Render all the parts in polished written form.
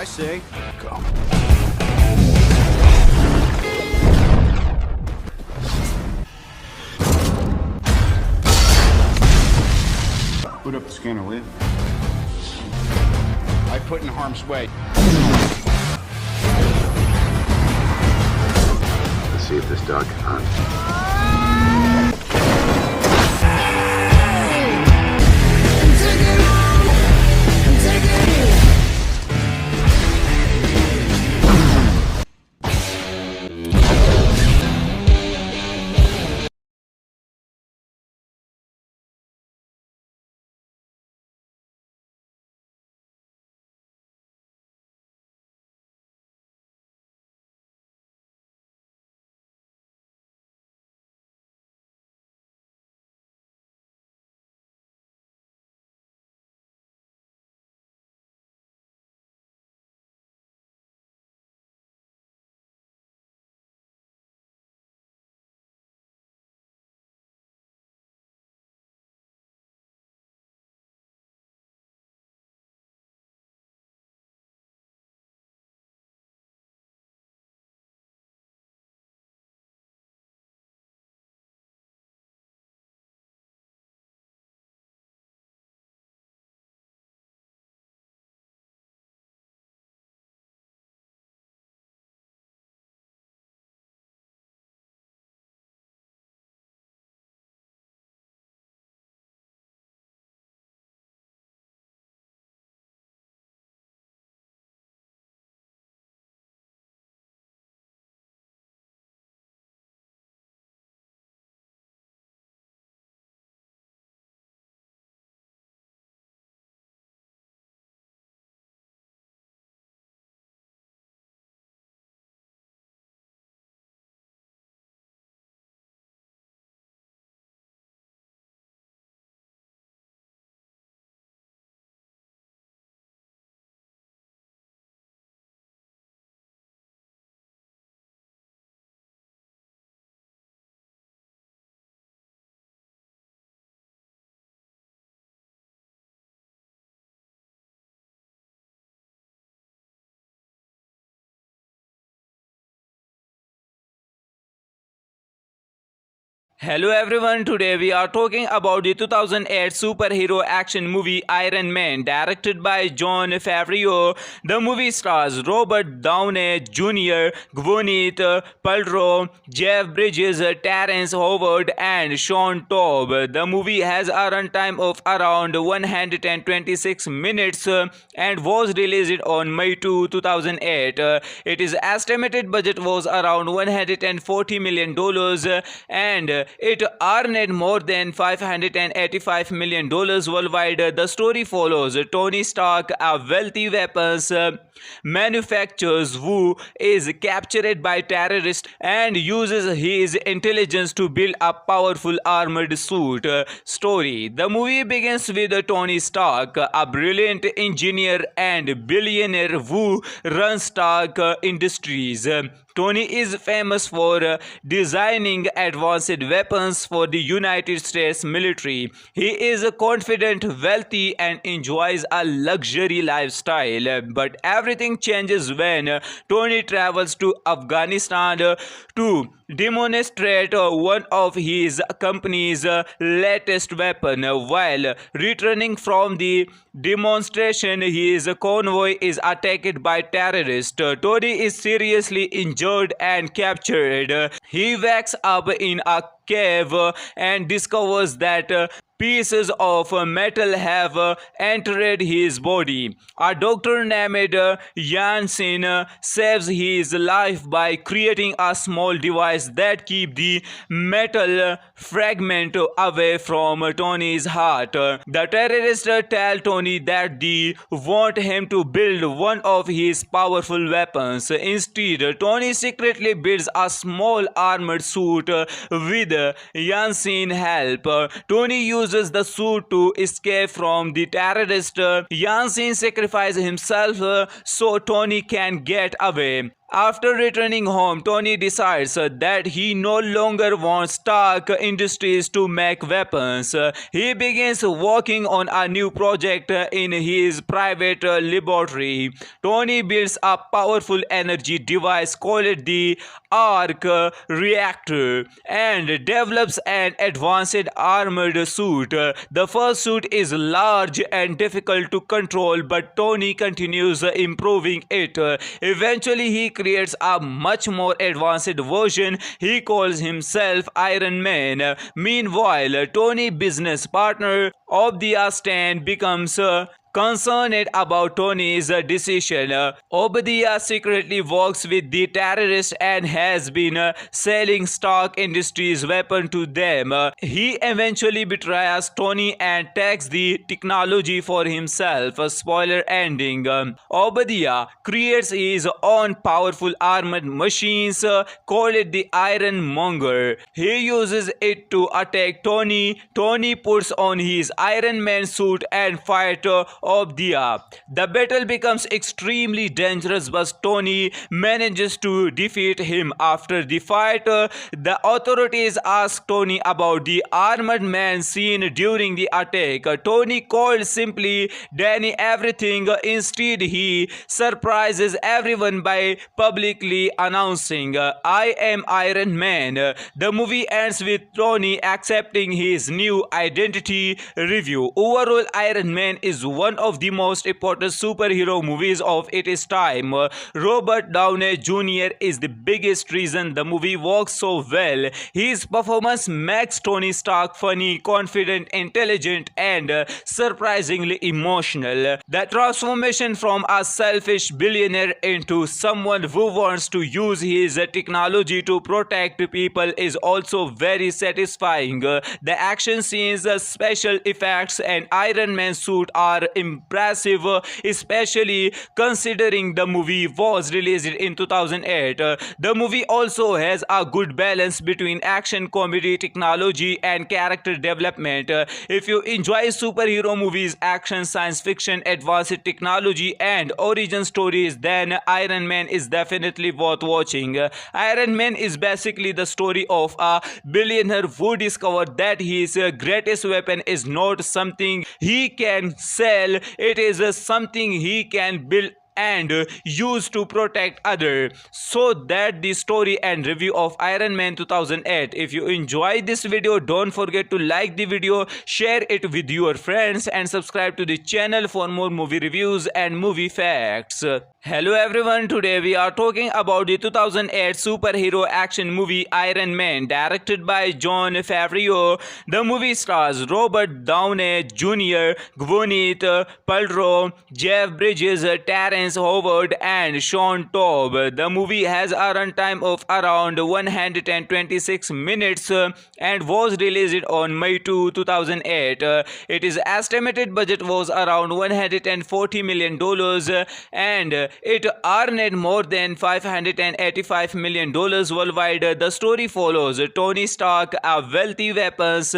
I say, go. Put up the scanner, will you? I put in harm's way. Let's see if this dog can hunt. Hello everyone, today we are talking about the 2008 superhero action movie Iron Man, directed by Jon Favreau. The movie stars Robert Downey Jr., Gwyneth Paltrow, Jeff Bridges, Terrence Howard and Sean Taub. The movie has a runtime of around 126 minutes and was released on May 2, 2008. Its estimated budget was around $140 million and it earned more than $585 million worldwide. The story follows Tony Stark, a wealthy weapons manufacturer who is captured by terrorists and uses his intelligence to build a powerful armored suit. Story: the movie begins with Tony Stark, a brilliant engineer and billionaire who runs Stark Industries. Tony is famous for designing advanced weapons for the United States military. He is confident, wealthy, and enjoys a luxury lifestyle. But everything changes when Tony travels to Afghanistan to demonstrate one of his company's latest weapon. While returning from the demonstration, his convoy is attacked by terrorists. Tony is seriously injured and captured. He wakes up in a cave and discovers that pieces of metal have entered his body. A doctor named Jansen saves his life by creating a small device that keeps the metal fragment away from Tony's heart. The terrorists tell Tony that they want him to build one of his powerful weapons. Instead, Tony secretly builds a small armored suit with Jansen's help. Tony uses the suit to escape from the terrorists. Jansen sacrifices himself so Tony can get away. After returning home, Tony decides that he no longer wants Stark Industries to make weapons. He begins working on a new project in his private laboratory. Tony builds a powerful energy device called the Arc Reactor and develops an advanced armored suit. The first suit is large and difficult to control, but Tony continues improving it. Eventually, he creates a much more advanced version. He calls himself Iron Man. Meanwhile, Tony's business partner Obadiah Stane becomes concerned about Tony's decision. Obadiah secretly works with the terrorists and has been selling Stark Industries weapons to them. He eventually betrays Tony and takes the technology for himself. Spoiler ending. Obadiah creates his own powerful armored machines called the Iron Monger. He uses it to attack Tony. Tony puts on his Iron Man suit and fights Obadiah. The battle becomes extremely dangerous, but Tony manages to defeat him. After the fight, the authorities ask Tony about the armored man seen during the attack. Tony called simply Danny everything. Instead, he surprises everyone by publicly announcing, "I am Iron Man." The movie ends with Tony accepting his new identity. Review. Overall, Iron Man is one of the most important superhero movies of its time. Robert Downey Jr. is the biggest reason the movie works so well. His performance makes Tony Stark funny, confident, intelligent, and surprisingly emotional. The transformation from a selfish billionaire into someone who wants to use his technology to protect people is also very satisfying. The action scenes, special effects, and Iron Man suit are impressive, especially considering the movie was released in 2008. The movie also has a good balance between action, comedy, technology, and character development. If you enjoy superhero movies, action, science fiction, advanced technology, and origin stories, then Iron Man is definitely worth watching. Iron Man is basically the story of a billionaire who discovered that his greatest weapon is not something he can sell, it is something he can build and use to protect others. So that the story and review of Iron Man 2008. If you enjoyed this video, don't forget to like the video, share it with your friends, and subscribe to the channel for more movie reviews and movie facts. Hello everyone, today we are talking about the 2008 superhero action movie Iron Man, directed by Jon Favreau. The movie stars Robert Downey Jr., Gwyneth Paltrow, Jeff Bridges, Terrence Howard, and Sean Taub. The movie has a runtime of around 126 minutes and was released on May 2, 2008. Its estimated budget was around $140 million and it earned more than $585 million worldwide. The story follows Tony Stark, a wealthy weapons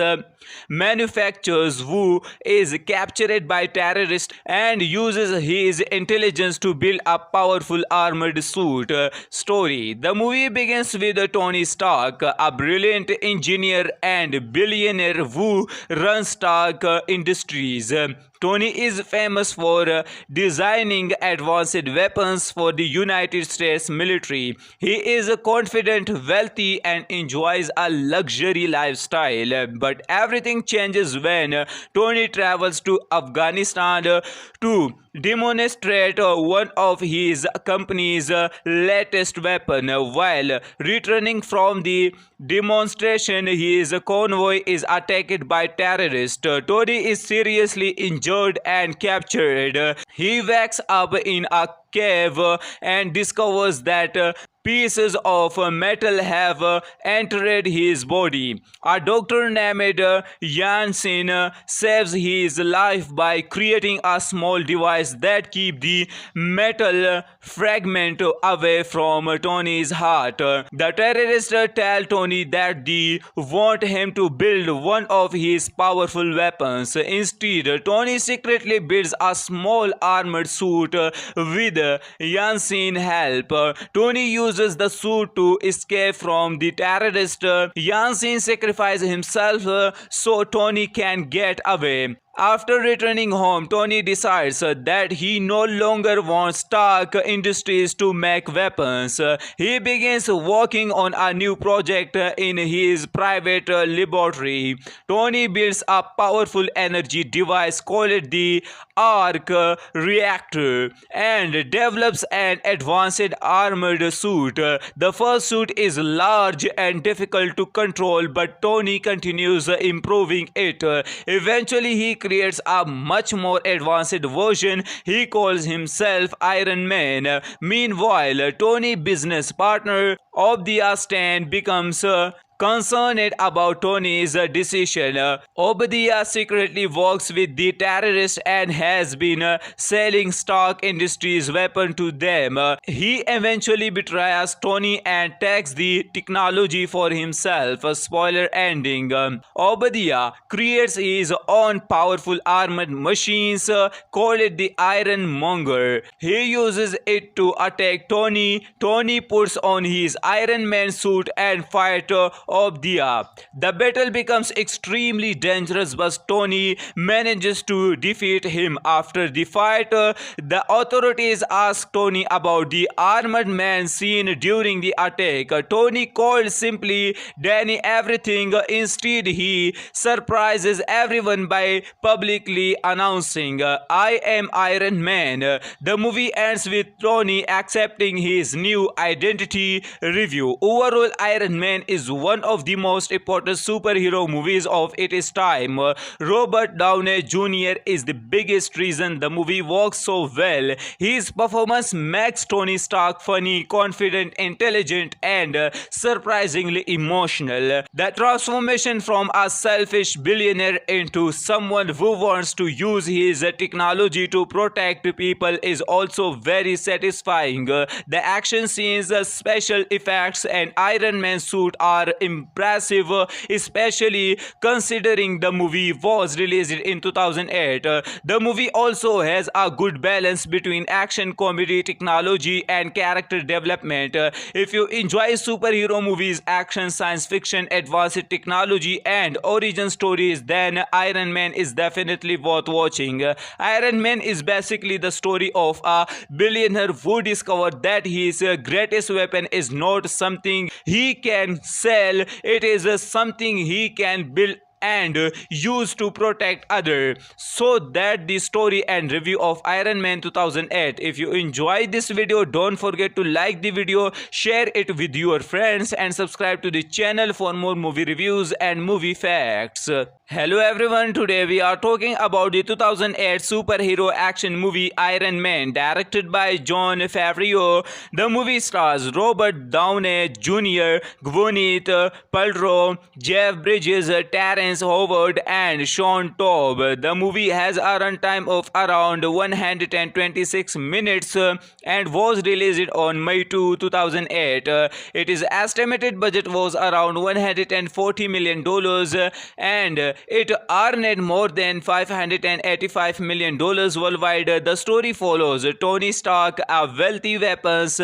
manufacturer who is captured by terrorists and uses his intelligence to build a powerful armored suit. Story. The movie begins with Tony Stark, a brilliant engineer and billionaire who runs Stark Industries. Tony is famous for designing advanced weapons for the United States military. He is confident, wealthy, and enjoys a luxury lifestyle. But everything changes when Tony travels to Afghanistan to demonstrate one of his company's latest weapon. While returning from the demonstration, his convoy is attacked by terrorists. Tony is seriously injured and captured. He wakes up in a cave and discovers that pieces of metal have entered his body. A doctor named Jansen saves his life by creating a small device that keeps the metal fragment away from Tony's heart. The terrorists tell Tony that they want him to build one of his powerful weapons. Instead, Tony secretly builds a small armored suit with Jansen's help. Tony uses the suit to escape from the terrorists. Jansen sacrifices himself so Tony can get away. After returning home, Tony decides that he no longer wants Stark Industries to make weapons. He begins working on a new project in his private laboratory. Tony builds a powerful energy device called the Arc Reactor and develops an advanced armored suit. The first suit is large and difficult to control, but Tony continues improving it. Eventually, he creates a much more advanced version. He calls himself Iron Man. Meanwhile, Tony's business partner Obadiah Stane becomes concerned about Tony's decision. Obadiah secretly works with the terrorists and has been selling Stark Industries weapon to them. He eventually betrays Tony and takes the technology for himself. Spoiler ending. Obadiah creates his own powerful armored machines called the Iron Monger. He uses it to attack Tony. Tony puts on his Iron Man suit and fights Obadiah. The battle becomes extremely dangerous, but Tony manages to defeat him. After the fight, the authorities ask Tony about the armored man seen during the attack. Tony called simply Danny everything. Instead, he surprises everyone by publicly announcing, "I am Iron Man." The movie ends with Tony accepting his new identity. Review. Overall, Iron Man is one of the most important superhero movies of its time. Robert Downey Jr. is the biggest reason the movie works so well. His performance makes Tony Stark funny, confident, intelligent, and surprisingly emotional. The transformation from a selfish billionaire into someone who wants to use his technology to protect people is also very satisfying. The action scenes, special effects, and Iron Man suit are impressive, especially considering the movie was released in 2008. The movie also has a good balance between action, comedy, technology, and character development. If you enjoy superhero movies, action, science fiction, advanced technology, and origin stories, then Iron Man is definitely worth watching. Iron Man is basically the story of a billionaire who discovered that his greatest weapon is not something he can sell, it is something he can build and use to protect others. So that the story and review of Iron Man 2008. If you enjoyed this video, don't forget to like the video, share it with your friends, and subscribe to the channel for more movie reviews and movie facts. Hello everyone, today we are talking about the 2008 superhero action movie Iron Man, directed by Jon Favreau. The movie stars Robert Downey Jr., Gwyneth Paltrow, Jeff Bridges, Terrence Howard, and Sean Taub. The movie has a runtime of around 126 minutes and was released on May 2, 2008. Its estimated budget was around $140 million and it earned more than $585 million worldwide. The story follows Tony Stark, a wealthy weapons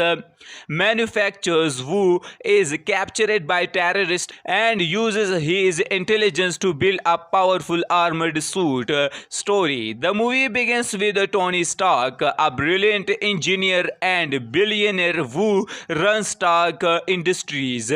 manufacturer who is captured by terrorists and uses his intelligence to build a powerful armored suit. Story. The movie begins with Tony Stark, a brilliant engineer and billionaire who runs Stark Industries.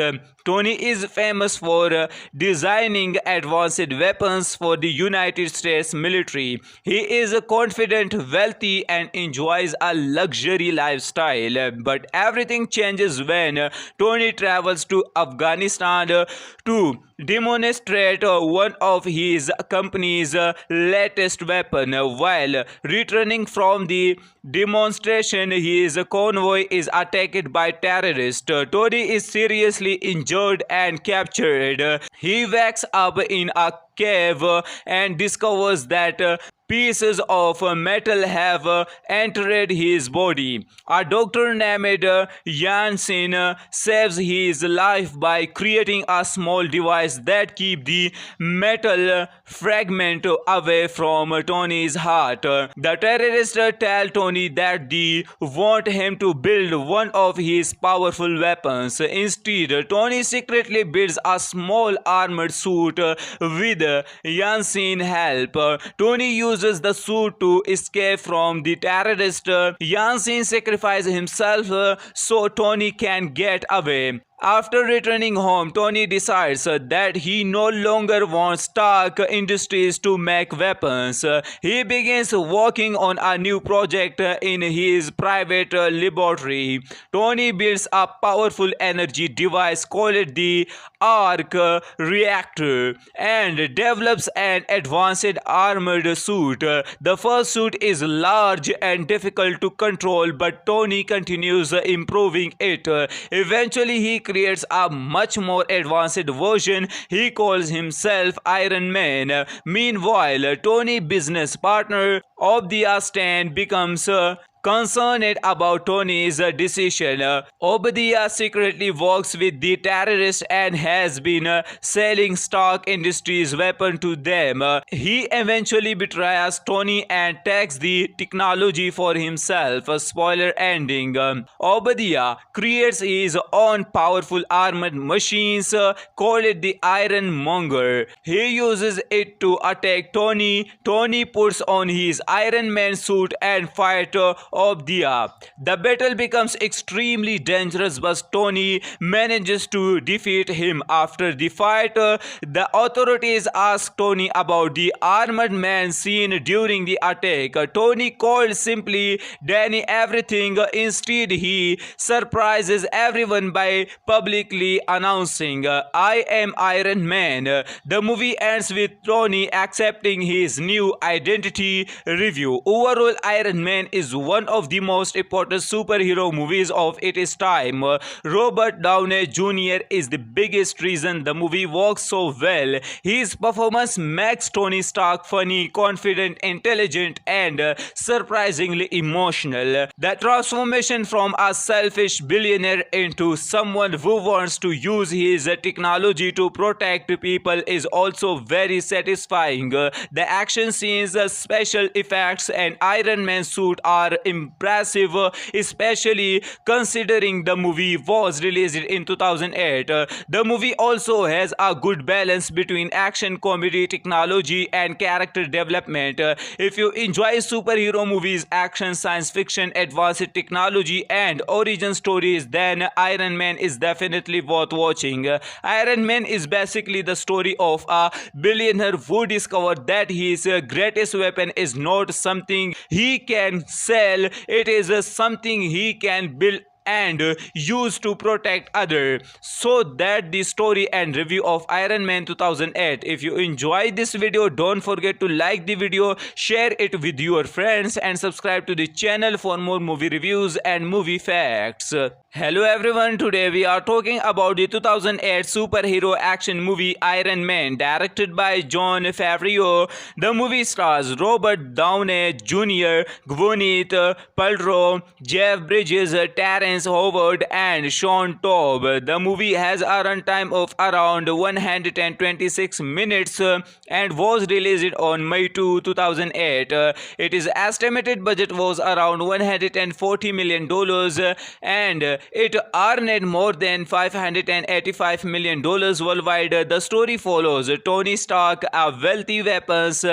Tony is famous for designing advanced weapons for the United States military. He is confident, wealthy, and enjoys a luxury lifestyle. But everything changes when Tony travels to Afghanistan to demonstrate one of his company's latest weapon. While returning from the demonstration, his convoy is attacked by terrorists. Tony is seriously injured and captured. He wakes up in a cave and discovers that pieces of metal have entered his body. A doctor named Jansen saves his life by creating a small device that keeps the metal fragment away from Tony's heart. The terrorists tell Tony that they want him to build one of his powerful weapons. Instead, Tony secretly builds a small armored suit with Jansen's help. Tony uses the suit to escape from the terrorist. Jansen sacrifices himself so Tony can get away. After returning home, Tony decides that he no longer wants Stark Industries to make weapons. He begins working on a new project in his private laboratory. Tony builds a powerful energy device called the Arc Reactor and develops an advanced armored suit. The first suit is large and difficult to control, but Tony continues improving it. Eventually, he creates a much more advanced version. He calls himself Iron Man. Meanwhile, Tony's business partner Obadiah Stane becomes concerned about Tony's decision. Obadiah secretly works with the terrorists and has been selling Stark Industries weapon to them. He eventually betrays Tony and takes the technology for himself. Spoiler ending. Obadiah creates his own powerful armored machines called the Iron Monger. He uses it to attack Tony. Tony puts on his Iron Man suit and fights Obadiah. The battle becomes extremely dangerous, but Tony manages to defeat him. After the fight, the authorities ask Tony about the armored man seen during the attack. Tony called simply Danny everything. Instead, he surprises everyone by publicly announcing, "I am Iron Man." The movie ends with Tony accepting his new identity. Review. Overall, Iron Man is one of the most important superhero movies of its time. Robert Downey Jr. is the biggest reason the movie works so well. His performance makes Tony Stark funny, confident, intelligent, and surprisingly emotional. The transformation from a selfish billionaire into someone who wants to use his technology to protect people is also very satisfying. The action scenes, special effects, and Iron Man suit are impressive, especially considering the movie was released in 2008. The movie also has a good balance between action, comedy, technology, and character development. If you enjoy superhero movies, action, science fiction, advanced technology, and origin stories, then Iron Man is definitely worth watching. Iron Man is basically the story of a billionaire who discovered that his greatest weapon is not something he can sell, it is something he can build and use to protect others. So that the story and review of Iron Man 2008. If you enjoyed this video, don't forget to like the video, share it with your friends, and subscribe to the channel for more movie reviews and movie facts. Hello everyone, today we are talking about the 2008 superhero action movie Iron Man, directed by Jon Favreau. The movie stars Robert Downey Jr., Gwyneth Paltrow, Jeff Bridges, Terrence Howard, and Sean Taub. The movie has a runtime of around 126 minutes and was released on May 2, 2008. Its estimated budget was around $140 million and it earned more than $585 million worldwide. The story follows Tony Stark, a wealthy weapons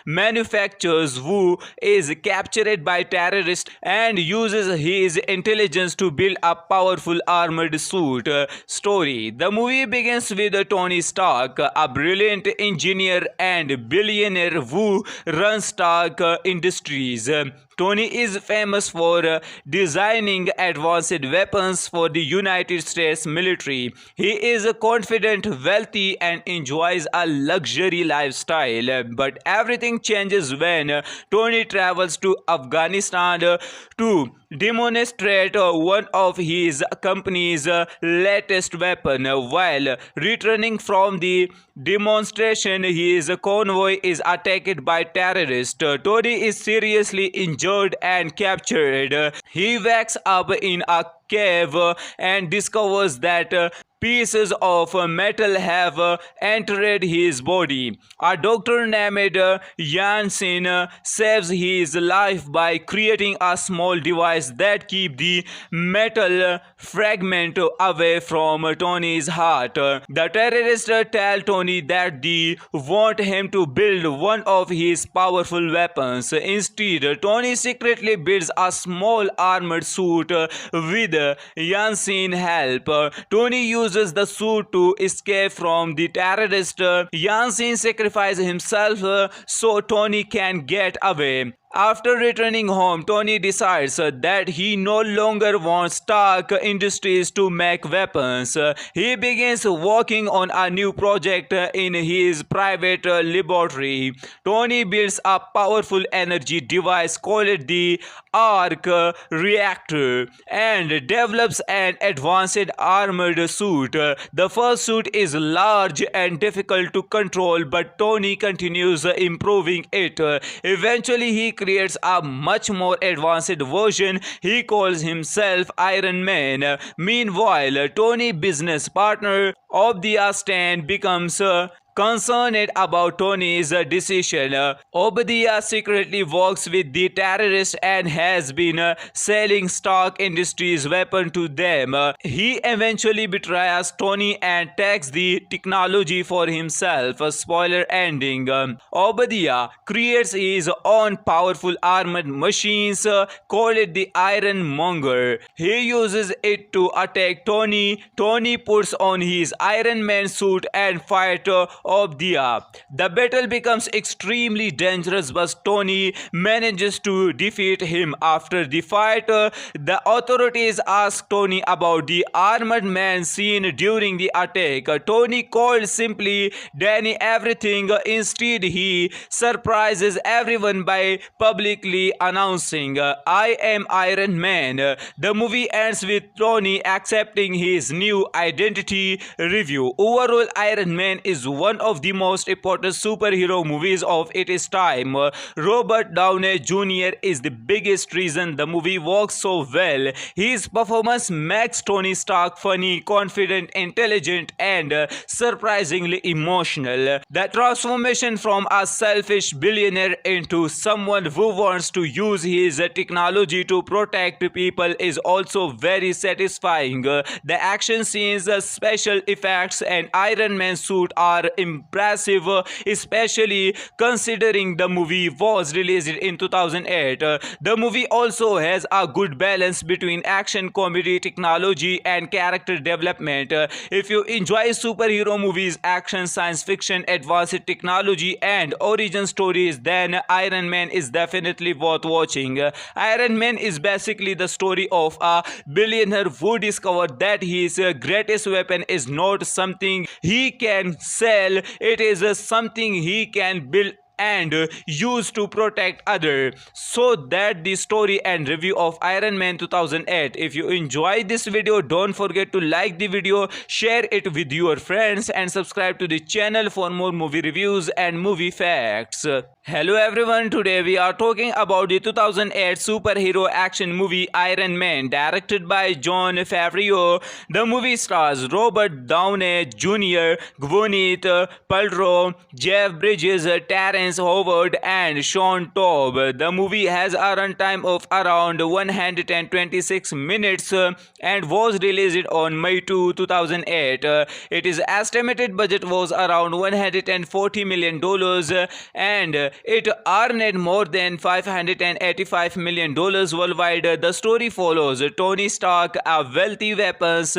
manufacturer who is captured by terrorists and uses his intelligence to build a powerful armored suit. Story. The movie begins with Tony Stark, a brilliant engineer and billionaire who runs Stark Industries. Tony is famous for designing advanced weapons for the United States military. He is confident, wealthy, and enjoys a luxury lifestyle. But everything changes when Tony travels to Afghanistan to demonstrate one of his company's latest weapon. While returning from the demonstration, his convoy is attacked by terrorists. Tony is seriously injured and captured. He wakes up in a cave and discovers that pieces of metal have entered his body. A doctor named Jansen saves his life by creating a small device that keeps the metal fragment away from Tony's heart. The terrorists tell Tony that they want him to build one of his powerful weapons. Instead, Tony secretly builds a small armored suit with Jansen's help. Tony uses the suit to escape from the terrorists. Jansen sacrifices himself so Tony can get away. After returning home, Tony decides that he no longer wants Stark Industries to make weapons. He begins working on a new project in his private laboratory. Tony builds a powerful energy device called the Arc Reactor and develops an advanced armored suit. The first suit is large and difficult to control, but Tony continues improving it. Eventually, he creates a much more advanced version. He calls himself Iron Man. Meanwhile, Tony's business partner Obadiah Stane becomes concerned about Tony's decision. Obadiah secretly works with the terrorists and has been selling Stark Industries weapon to them. He eventually betrays Tony and takes the technology for himself. Spoiler ending. Obadiah creates his own powerful armored machines called the Iron Monger. He uses it to attack Tony. Tony puts on his Iron Man suit and fights Obadiah. The battle becomes extremely dangerous, but Tony manages to defeat him. After the fight, the authorities ask Tony about the armored man seen during the attack. Tony called simply Danny everything. Instead, he surprises everyone by publicly announcing, "I am Iron Man." The movie ends with Tony accepting his new identity. Review. Overall, Iron Man is one of the most important superhero movies of its time. Robert Downey Jr. is the biggest reason the movie works so well. His performance makes Tony Stark funny, confident, intelligent, and surprisingly emotional. The transformation from a selfish billionaire into someone who wants to use his technology to protect people is also very satisfying. The action scenes, special effects, and Iron Man suit are impressive, especially considering the movie was released in 2008. The movie also has a good balance between action, comedy, technology, and character development. If you enjoy superhero movies, action, science fiction, advanced technology, and origin stories, then Iron Man is definitely worth watching. Iron Man is basically the story of a billionaire who discovered that his greatest weapon is not something he can sell, it is something he can build and use to protect others. So that the story and review of Iron Man 2008. If you enjoyed this video, don't forget to like the video, share it with your friends, and subscribe to the channel for more movie reviews and movie facts. Hello everyone, today we are talking about the 2008 superhero action movie Iron Man, directed by Jon Favreau. The movie stars Robert Downey Jr., Gwyneth Paltrow, Jeff Bridges, Terrence Howard, and Sean Taub. The movie has a runtime of around 126 minutes and was released on May 2, 2008. Its estimated budget was around $140 million and it earned more than $585 million worldwide. The story follows Tony Stark, a wealthy weapons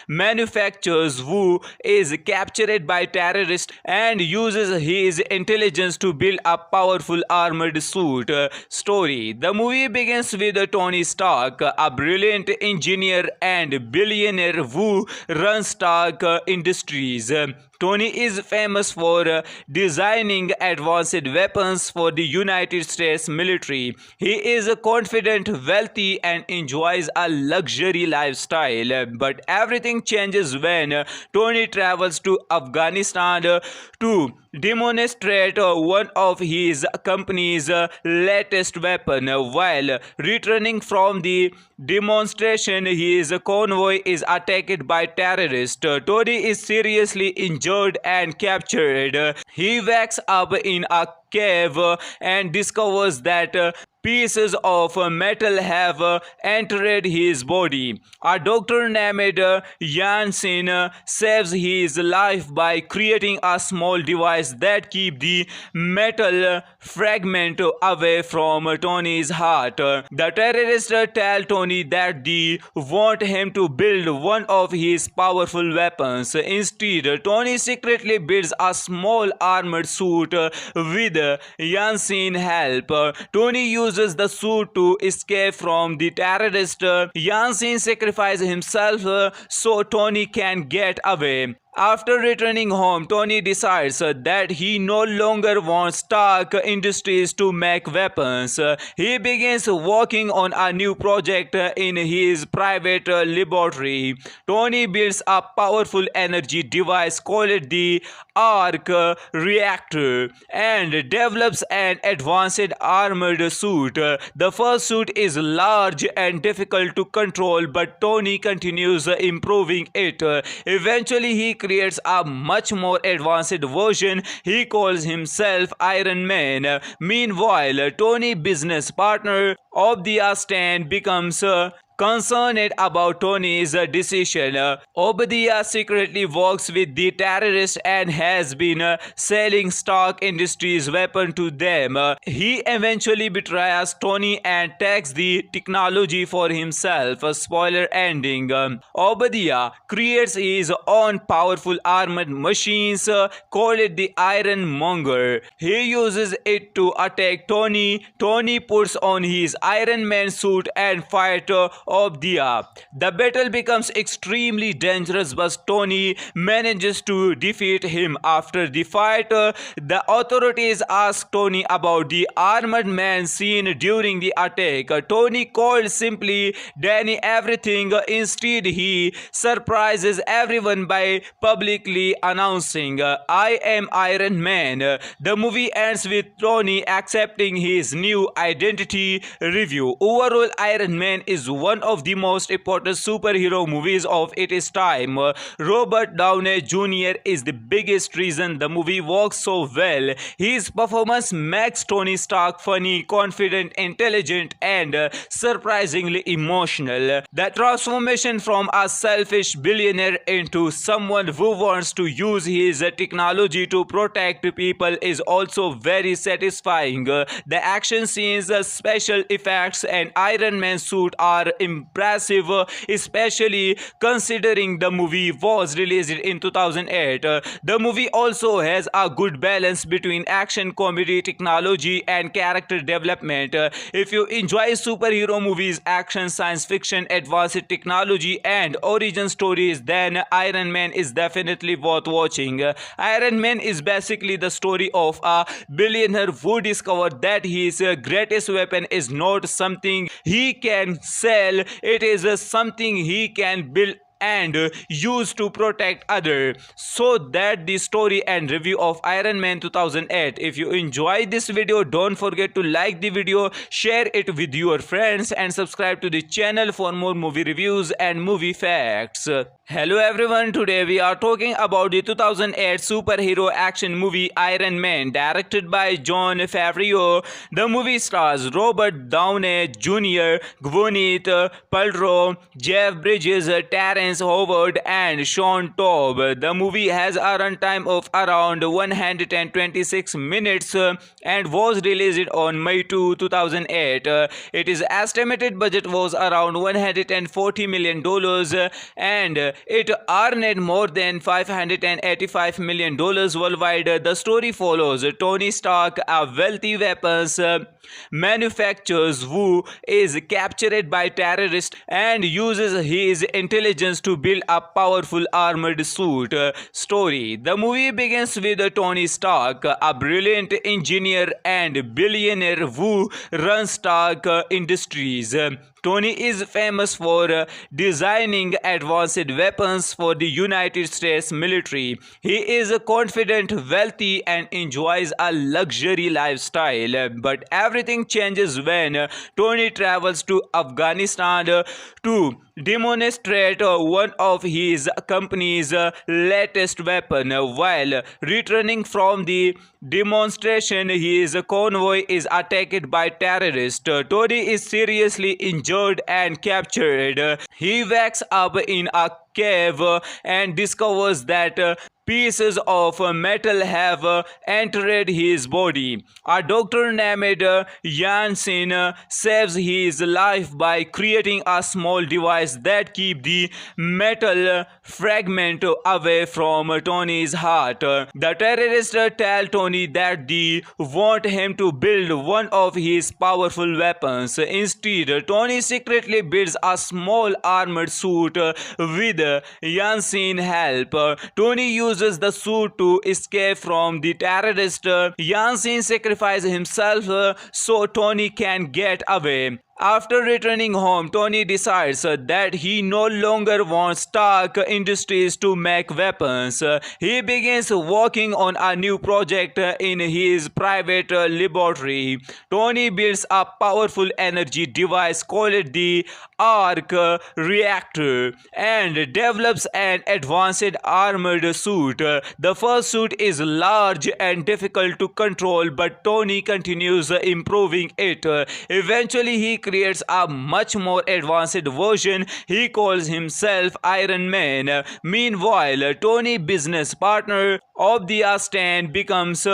manufacturer who is captured by terrorists and uses his intelligence to build a powerful armored suit. Story. The movie begins with Tony Stark, a brilliant engineer and billionaire who runs Stark Industries. Tony is famous for designing advanced weapons for the United States military. He is confident, wealthy, and enjoys a luxury lifestyle. But everything changes when Tony travels to Afghanistan to demonstrate one of his company's latest weapon. While returning from the demonstration, his convoy is attacked by terrorists. Tony is seriously injured and captured. He wakes up in a cave and discovers that pieces of metal have entered his body. A doctor named Jansen saves his life by creating a small device that keeps the metal fragment away from Tony's heart. The terrorists tell Tony that they want him to build one of his powerful weapons. Instead, Tony secretly builds a small armored suit with Jansen's help. Tony uses the suit to escape from the terrorists. Jansen sacrifices himself so Tony can get away. After returning home, Tony decides that he no longer wants Stark Industries to make weapons. He begins working on a new project in his private laboratory. Tony builds a powerful energy device called the Arc Reactor and develops an advanced armored suit. The first suit is large and difficult to control, but Tony continues improving it. Eventually, he creates a much more advanced version. He calls himself Iron Man. Meanwhile, Tony's business partner Obadiah Stane becomes concerned about Tony's decision. Obadiah secretly works with the terrorists and has been selling Stark Industries weapon to them. He eventually betrays Tony and takes the technology for himself. Spoiler ending. Obadiah creates his own powerful armored machines called the Iron Monger. He uses it to attack Tony. Tony puts on his Iron Man suit and fights Obadiah. The battle becomes extremely dangerous, but Tony manages to defeat him. After the fight, the authorities ask Tony about the armored man seen during the attack. Tony called simply Danny everything. Instead, he surprises everyone by publicly announcing, "I am Iron Man." The movie ends with Tony accepting his new identity. Review. Overall, Iron Man is one of the most important superhero movies of its time. Robert Downey Jr. is the biggest reason the movie works so well. His performance makes Tony Stark funny, confident, intelligent, and surprisingly emotional. The transformation from a selfish billionaire into someone who wants to use his technology to protect people is also very satisfying. The action scenes, special effects, and Iron Man suit are impressive, especially considering the movie was released in 2008. The movie also has a good balance between action, comedy, technology, and character development. If you enjoy superhero movies, action, science fiction, advanced technology, and origin stories, then Iron Man is definitely worth watching. Iron Man is basically the story of a billionaire who discovered that his greatest weapon is not something he can sell, it is something he can build and use to protect others. So that the story and review of Iron Man 2008. If you enjoyed this video, don't forget to like the video, share it with your friends, and subscribe to the channel for more movie reviews and movie facts. Hello everyone, today we are talking about the 2008 superhero action movie Iron Man, directed by Jon Favreau. The movie stars Robert Downey Jr., Gwyneth Paltrow, Jeff Bridges, Terrence Howard, and Sean Taub. The movie has a runtime of around 126 minutes and was released on May 2, 2008. Its estimated budget was around $140 million and it earned more than $585 million worldwide. The story follows Tony Stark, a wealthy weapons manufacturer who is captured by terrorists and uses his intelligence to build a powerful armored suit. Story: the movie begins with Tony Stark, a brilliant engineer and billionaire who runs Stark Industries. Tony is famous for designing advanced weapons for the United States military. He is confident, wealthy, and enjoys a luxury lifestyle. But everything changes when Tony travels to Afghanistan to demonstrate one of his company's latest weapon. While returning from the demonstration, his convoy is attacked by terrorists. Tony is seriously injured and captured. He wakes up in a cave and discovers that pieces of metal have entered his body. A doctor named Jansen saves his life by creating a small device that keeps the metal fragment away from Tony's heart. The terrorists tell Tony that they want him to build one of his powerful weapons. Instead, Tony secretly builds a small armored suit with Jansen's help. Tony uses the suit to escape from the terrorists. Jansen sacrifices himself so Tony can get away. After returning home, Tony decides that he no longer wants Stark Industries to make weapons. He begins working on a new project in his private laboratory. Tony builds a powerful energy device called the Arc Reactor and develops an advanced armored suit. The first suit is large and difficult to control, but Tony continues improving it. Eventually, he creates a much more advanced version. He calls himself Iron Man. Meanwhile, Tony's business partner Obadiah Stane becomes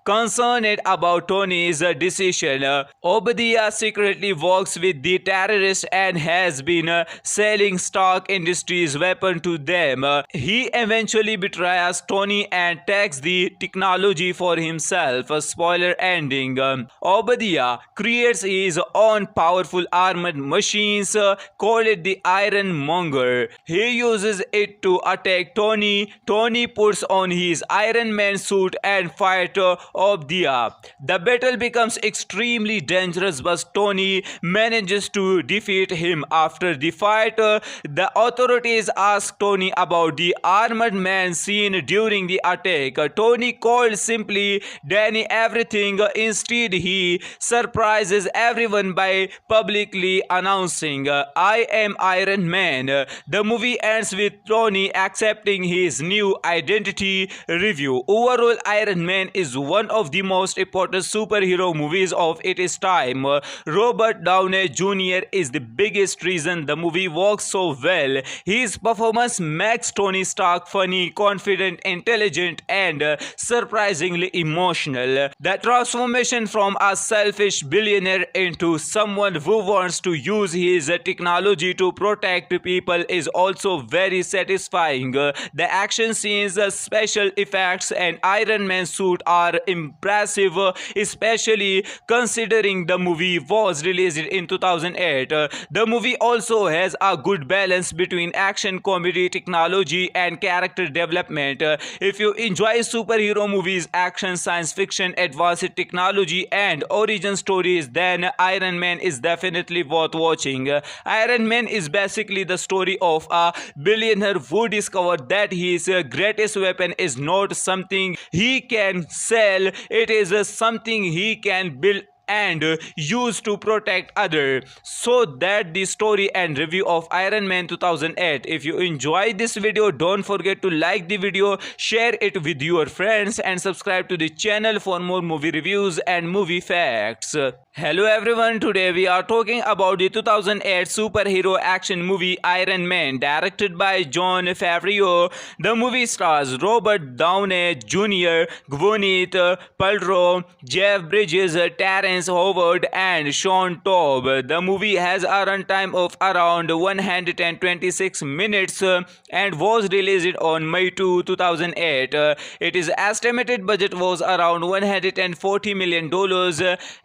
concerned about Tony's decision. Obadiah secretly works with the terrorists and has been selling Stark Industries weapons to them. He eventually betrays Tony and takes the technology for himself. Spoiler ending. Obadiah creates his own powerful armored machines called the Iron Monger. He uses it to attack Tony. Tony puts on his Iron Man suit and fights Obadiah. The battle becomes extremely dangerous, but Tony manages to defeat him. After the fight, the authorities ask Tony about the armored man seen during the attack. Tony called simply Danny everything. Instead, he surprises everyone by publicly announcing, "I am Iron Man." The movie ends with Tony accepting his new identity. Review: overall, Iron Man is one of the most important superhero movies of its time. Robert Downey Jr. is the biggest reason the movie works so well. His performance makes Tony Stark funny, confident, intelligent, and surprisingly emotional. The transformation from a selfish billionaire into someone who wants to use his technology to protect people is also very satisfying. The action scenes, special effects, and Iron Man suit are impressive, especially considering the movie was released in 2008. The movie also has a good balance between action, comedy, technology, and character development. If you enjoy superhero movies, action, science fiction, advanced technology, and origin stories, then Iron Man is definitely worth watching. Iron Man is basically the story of a billionaire who discovered that his greatest weapon is not something he can sell, it is something he can build and used to protect others. So that the story and review of Iron Man 2008. If you enjoyed this video, don't forget to like the video, share it with your friends and subscribe to the channel for more movie reviews and movie facts. Hello everyone, today we are talking about the 2008 superhero action movie Iron Man, directed by Jon Favreau. The movie stars Robert Downey Jr., Gwyneth Paltrow, Jeff Bridges, Terrence Howard and Sean Taub. The movie has a runtime of around 126 minutes and was released on May 2, 2008. Its estimated budget was around $140 million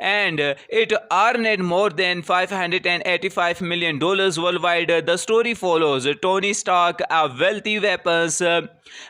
and it earned more than $585 million worldwide. The story follows Tony Stark, a wealthy weapons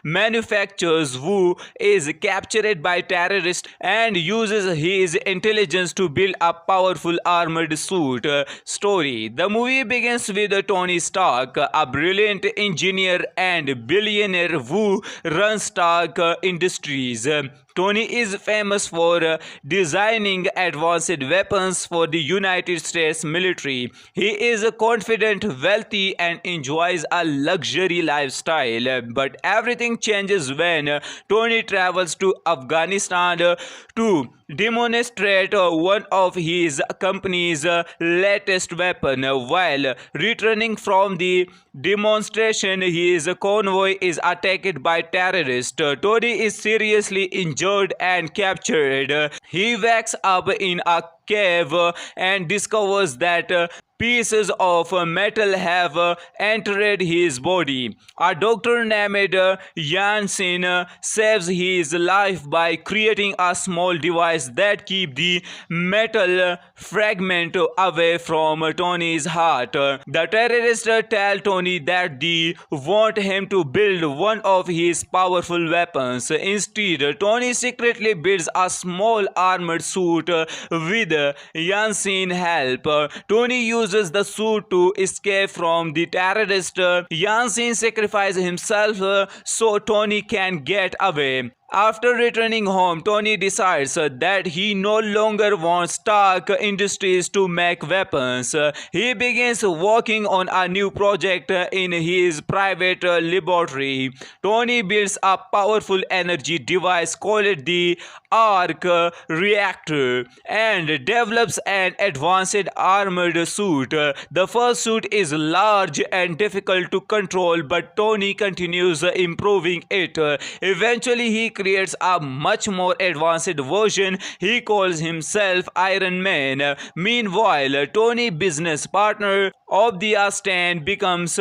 manufacturer who is captured by terrorists and uses his intelligence to build a powerful armored suit. Story. The movie begins with Tony Stark, a brilliant engineer and billionaire who runs Stark Industries. Tony is famous for designing advanced weapons for the United States military. He is confident, wealthy, and enjoys a luxury lifestyle. But everything changes when Tony travels to Afghanistan to demonstrate one of his company's latest weapon. While returning from the demonstration, his convoy is attacked by terrorists. Tony is seriously injured and captured. He wakes up in a cave and discovers that pieces of metal have entered his body. A doctor named Jansen saves his life by creating a small device that keeps the metal fragment away from Tony's heart. The terrorists tell Tony that they want him to build one of his powerful weapons. Instead, Tony secretly builds a small armored suit with Jansen's help. Tony uses the suit to escape from the terrorists. Jansen sacrifices himself so Tony can get away. After returning home, Tony decides that he no longer wants Stark Industries to make weapons. He begins working on a new project in his private laboratory. Tony builds a powerful energy device called the Arc Reactor and develops an advanced armored suit. The first suit is large and difficult to control, but Tony continues improving it. Eventually, he creates a much more advanced version. He calls himself Iron Man. Meanwhile, Tony's business partner Obadiah Stane becomes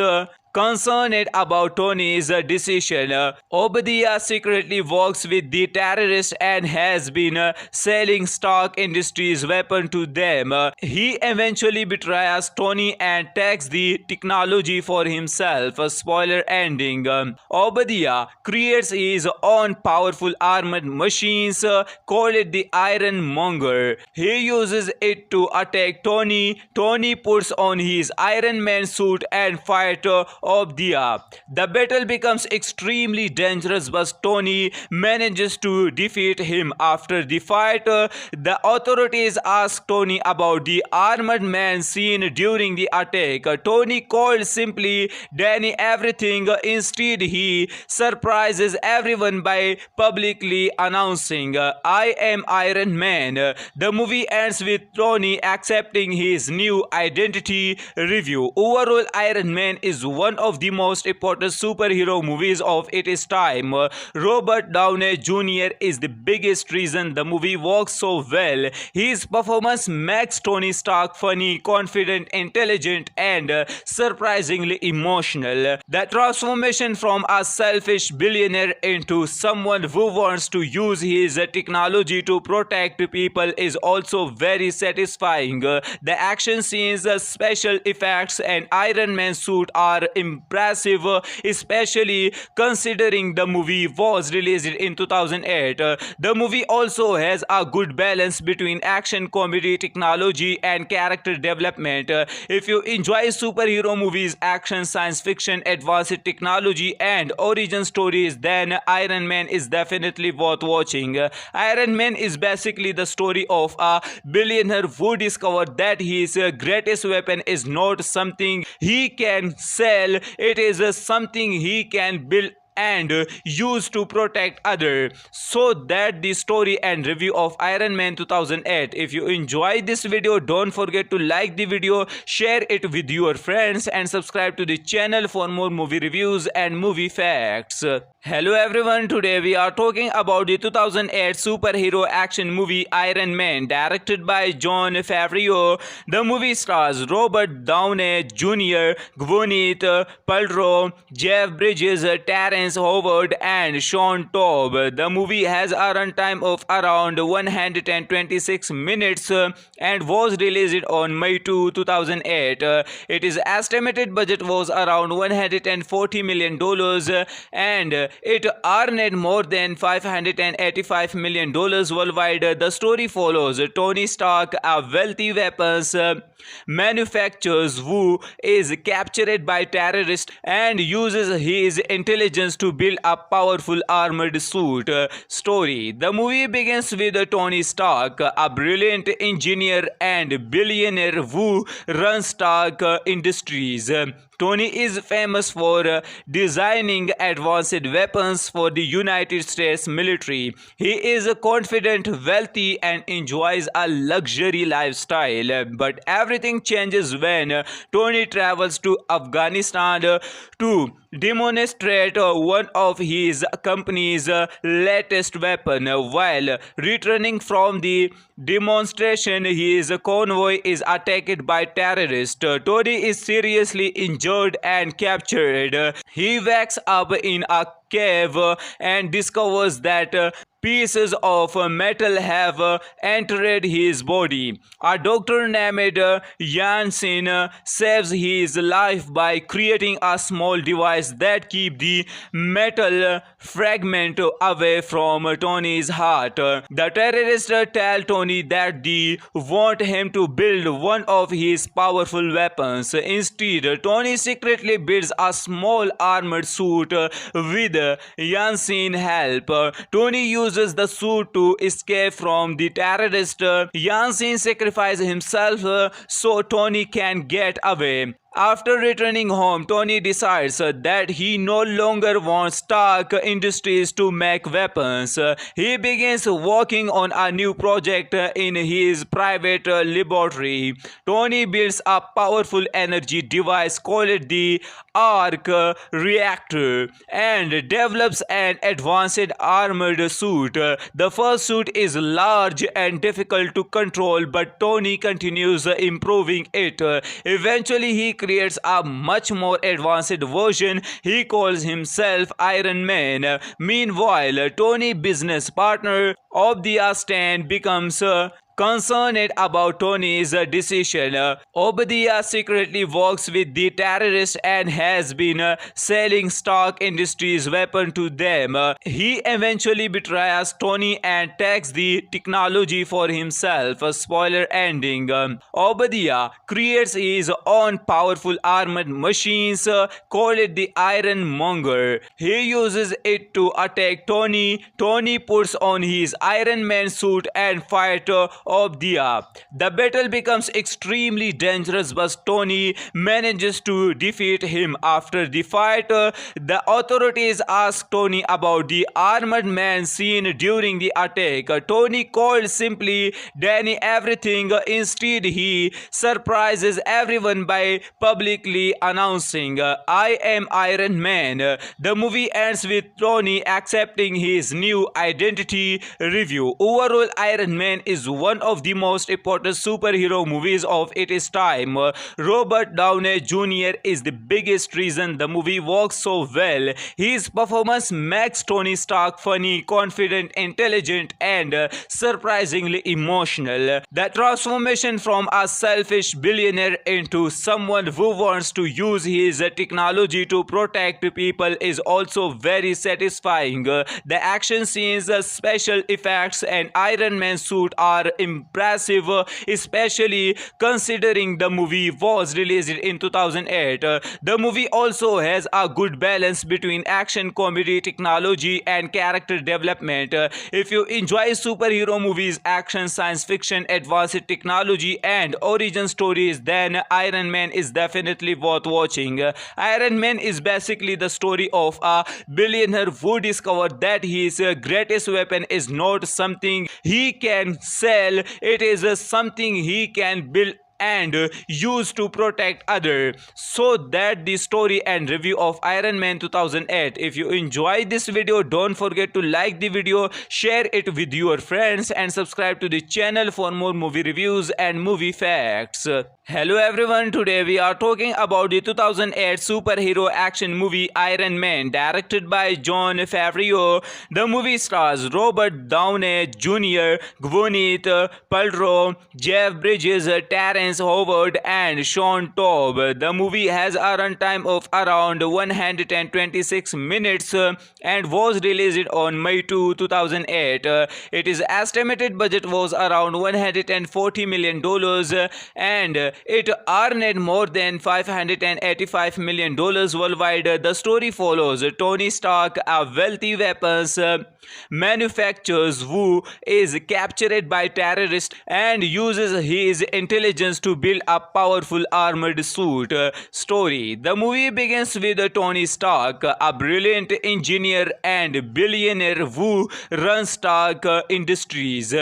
concerned about Tony's decision. Obadiah secretly works with the terrorists and has been selling Stark Industries weapons to them. He eventually betrays Tony and takes the technology for himself. Spoiler ending. Obadiah creates his own powerful armored machines called the Iron Monger. He uses it to attack Tony. Tony puts on his Iron Man suit and fights Obadiah. The battle becomes extremely dangerous, but Tony manages to defeat him. After the fight, the authorities ask Tony about the armored man seen during the attack. Tony called simply Danny everything. Instead, he surprises everyone by publicly announcing, "I am Iron Man." The movie ends with Tony accepting his new identity. Review. Overall, Iron Man is one of the most important superhero movies of its time. Robert Downey Jr. is the biggest reason the movie works so well. His performance makes Tony Stark funny, confident, intelligent, and surprisingly emotional. The transformation from a selfish billionaire into someone who wants to use his technology to protect people is also very satisfying. The action scenes, special effects, and Iron Man suit are impressive, especially considering the movie was released in 2008. The movie also has a good balance between action, comedy, technology, and character development. If you enjoy superhero movies, action, science fiction, advanced technology, and origin stories, then Iron Man is definitely worth watching. Iron Man is basically the story of a billionaire who discovered that his greatest weapon is not something he can sell, it is something he can build and use to protect others. So that the story and review of Iron Man 2008. If you enjoyed this video, don't forget to like the video, share it with your friends, and subscribe to the channel for more movie reviews and movie facts. Hello everyone, today we are talking about the 2008 superhero action movie Iron Man, directed by Jon Favreau. The movie stars Robert Downey Jr., Gwyneth Paltrow, Jeff Bridges, Terrence Howard, and Sean Taub. The movie has a runtime of around 126 minutes and was released on May 2, 2008. Its estimated budget was around $140 million and it earned more than $585 million worldwide. The story follows Tony Stark, a wealthy weapons manufacturer who is captured by terrorists and uses his intelligence to build a powerful armored suit. Story. The movie begins with Tony Stark, a brilliant engineer and billionaire who runs Stark Industries. Tony is famous for designing advanced weapons for the United States military. He is confident, wealthy, and enjoys a luxury lifestyle. But everything changes when Tony travels to Afghanistan to demonstrate one of his company's latest weapon. While returning from the demonstration, his convoy is attacked by terrorists. Tony is seriously injured and captured. He wakes up in a cave and discovers that pieces of metal have entered his body. A doctor named Jansen saves his life by creating a small device that keeps the metal fragment away from Tony's heart. The terrorists tell Tony that they want him to build one of his powerful weapons. Instead, Tony secretly builds a small armored suit with Jansen's help. Tony uses the suit to escape from the terrorists. Jansen sacrifices himself so Tony can get away. After returning home, Tony decides that he no longer wants Stark Industries to make weapons. He begins working on a new project in his private laboratory. Tony builds a powerful energy device called the Arc Reactor and develops an advanced armored suit. The first suit is large and difficult to control, but Tony continues improving it. Eventually, he creates a much more advanced version. He calls himself Iron Man. Meanwhile, Tony's business partner Obadiah Stane becomes concerned about Tony's decision. Obadiah secretly works with the terrorists and has been selling Stark Industries weapon to them. He eventually betrays Tony and takes the technology for himself. Spoiler ending. Obadiah creates his own powerful armored machines called the Iron Monger. He uses it to attack Tony. Tony puts on his Iron Man suit and fights Obadiah. The battle becomes extremely dangerous, but Tony manages to defeat him. After the fight, the authorities ask Tony about the armored man seen during the attack. Tony called simply Danny everything. Instead, he surprises everyone by publicly announcing, "I am Iron Man." The movie ends with Tony accepting his new identity. Review. Overall, Iron Man is one one of the most important superhero movies of its time. Robert Downey Jr. is the biggest reason the movie works so well. His performance makes Tony Stark funny, confident, intelligent, and surprisingly emotional. The transformation from a selfish billionaire into someone who wants to use his technology to protect people is also very satisfying. The action scenes, special effects, and Iron Man suit are impressive, especially considering the movie was released in 2008. The movie also has a good balance between action, comedy, technology, and character development. If you enjoy superhero movies, action, science fiction, advanced technology, and origin stories, then Iron Man is definitely worth watching. Iron Man is basically the story of a billionaire who discovered that his greatest weapon is not something he can sell, it is something he can build and use to protect others. So that the story and review of Iron Man 2008. If you enjoyed this video, don't forget to like the video, share it with your friends, and subscribe to the channel for more movie reviews and movie facts. Hello everyone, today we are talking about the 2008 superhero action movie Iron Man, directed by Jon Favreau. The movie stars Robert Downey Jr., Gwyneth Paltrow, Jeff Bridges, Terrence Howard, and Sean Taub. The movie has a runtime of around 126 minutes and was released on May 2, 2008. Its estimated budget was around $140 million and it earned more than $585 million worldwide. The story follows Tony Stark, a wealthy weapons manufacturer who is captured by terrorists and uses his intelligence to build a powerful armored suit. Story. The movie begins with Tony Stark, a brilliant engineer and billionaire who runs Stark Industries.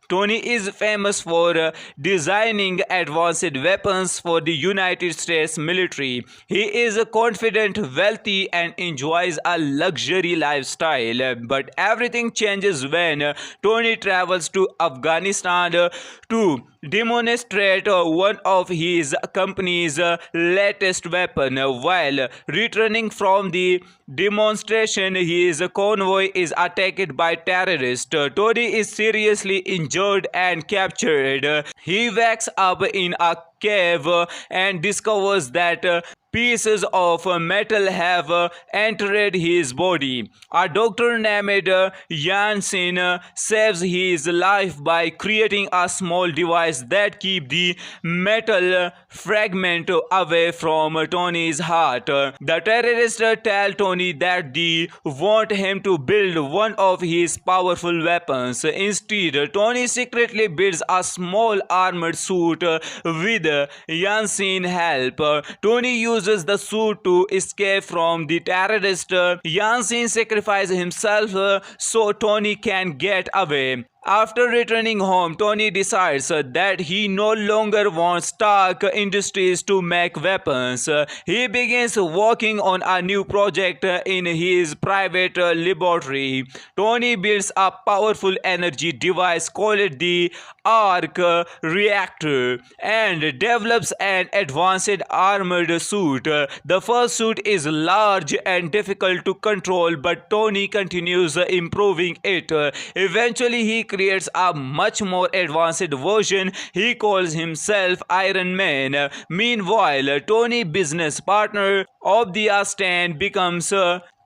Tony is famous for designing advanced weapons for the United States military. He is confident, wealthy, and enjoys a luxury lifestyle. But everything changes when Tony travels to Afghanistan to demonstrate one of his company's latest weapon. While returning from the demonstration, his convoy is attacked by terrorists. Tony is seriously injured and captured. He wakes up in a cave and discovers that pieces of metal have entered his body. A doctor named Jansen saves his life by creating a small device that keeps the metal fragment away from Tony's heart. The terrorists tell Tony that they want him to build one of his powerful weapons. Instead, Tony secretly builds a small armored suit with Jansen's help. Tony uses the suit to escape from the terrorists. Jansen sacrifices himself so Tony can get away. After returning home, Tony decides that he no longer wants Stark Industries to make weapons. He begins working on a new project in his private laboratory. Tony builds a powerful energy device called the Arc Reactor and develops an advanced armored suit. The first suit is large and difficult to control, but Tony continues improving it. Eventually, he creates a much more advanced version. He calls himself Iron Man. Meanwhile, Tony's business partner Obadiah Stane becomes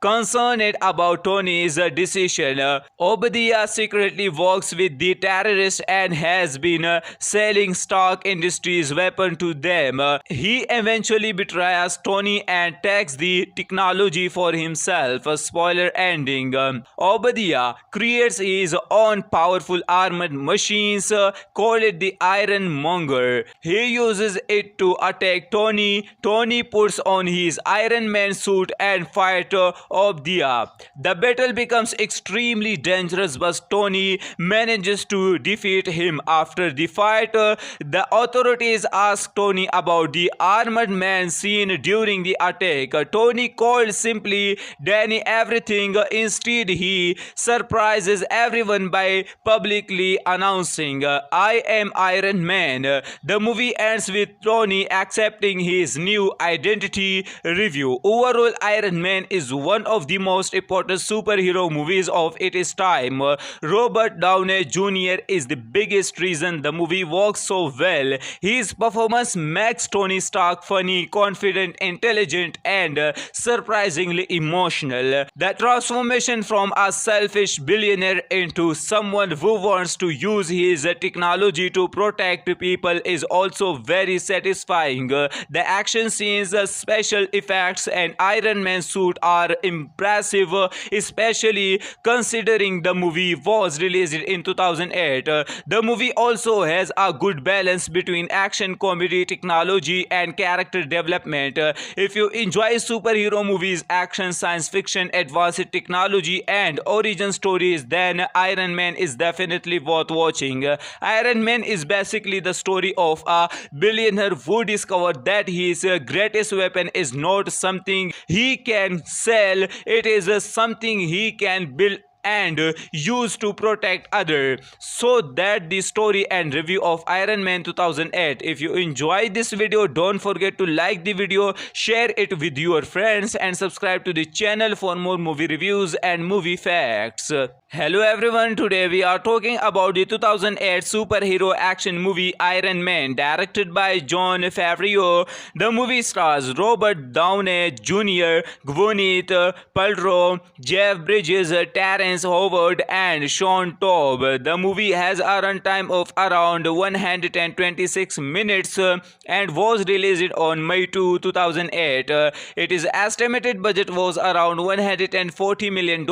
concerned about Tony's decision. Obadiah secretly works with the terrorists and has been selling Stark Industries weapons to them. He eventually betrays Tony and takes the technology for himself. Spoiler ending. Obadiah creates his own powerful armored machines called the Iron Monger. He uses it to attack Tony. Tony puts on his Iron Man suit and fights of Dia. The battle becomes extremely dangerous, but Tony manages to defeat him. After the fight, the authorities ask Tony about the armored man seen during the attack. Tony called simply Danny everything. Instead, he surprises everyone by publicly announcing, I am Iron Man. The movie ends with Tony accepting his new identity. Review. Overall, Iron Man is one of the most important superhero movies of its time. Robert Downey Jr. is the biggest reason the movie works so well. His performance makes Tony Stark funny, confident, intelligent, and surprisingly emotional. The transformation from a selfish billionaire into someone who wants to use his technology to protect people is also very satisfying. The action scenes, special effects, and Iron Man suit are impressive, especially considering the movie was released in 2008. The movie also has a good balance between action, comedy, technology, and character development. If you enjoy superhero movies, action, science fiction, advanced technology, and origin stories, then Iron Man is definitely worth watching. Iron Man is basically the story of a billionaire who discovered that his greatest weapon is not something he can sell, it is something he can build and used to protect others. So that the story and review of Iron Man 2008. If you enjoyed this video, don't forget to like the video, share it with your friends, and subscribe to the channel for more movie reviews and movie facts. Hello everyone, today we are talking about the 2008 superhero action movie Iron Man, directed by Jon Favreau. The movie stars Robert Downey Jr., Gwyneth Paltrow, Jeff Bridges, Terrence Howard, and Sean Taub. The movie has a runtime of around 126 minutes and was released on May 2, 2008. Its estimated budget was around $140 million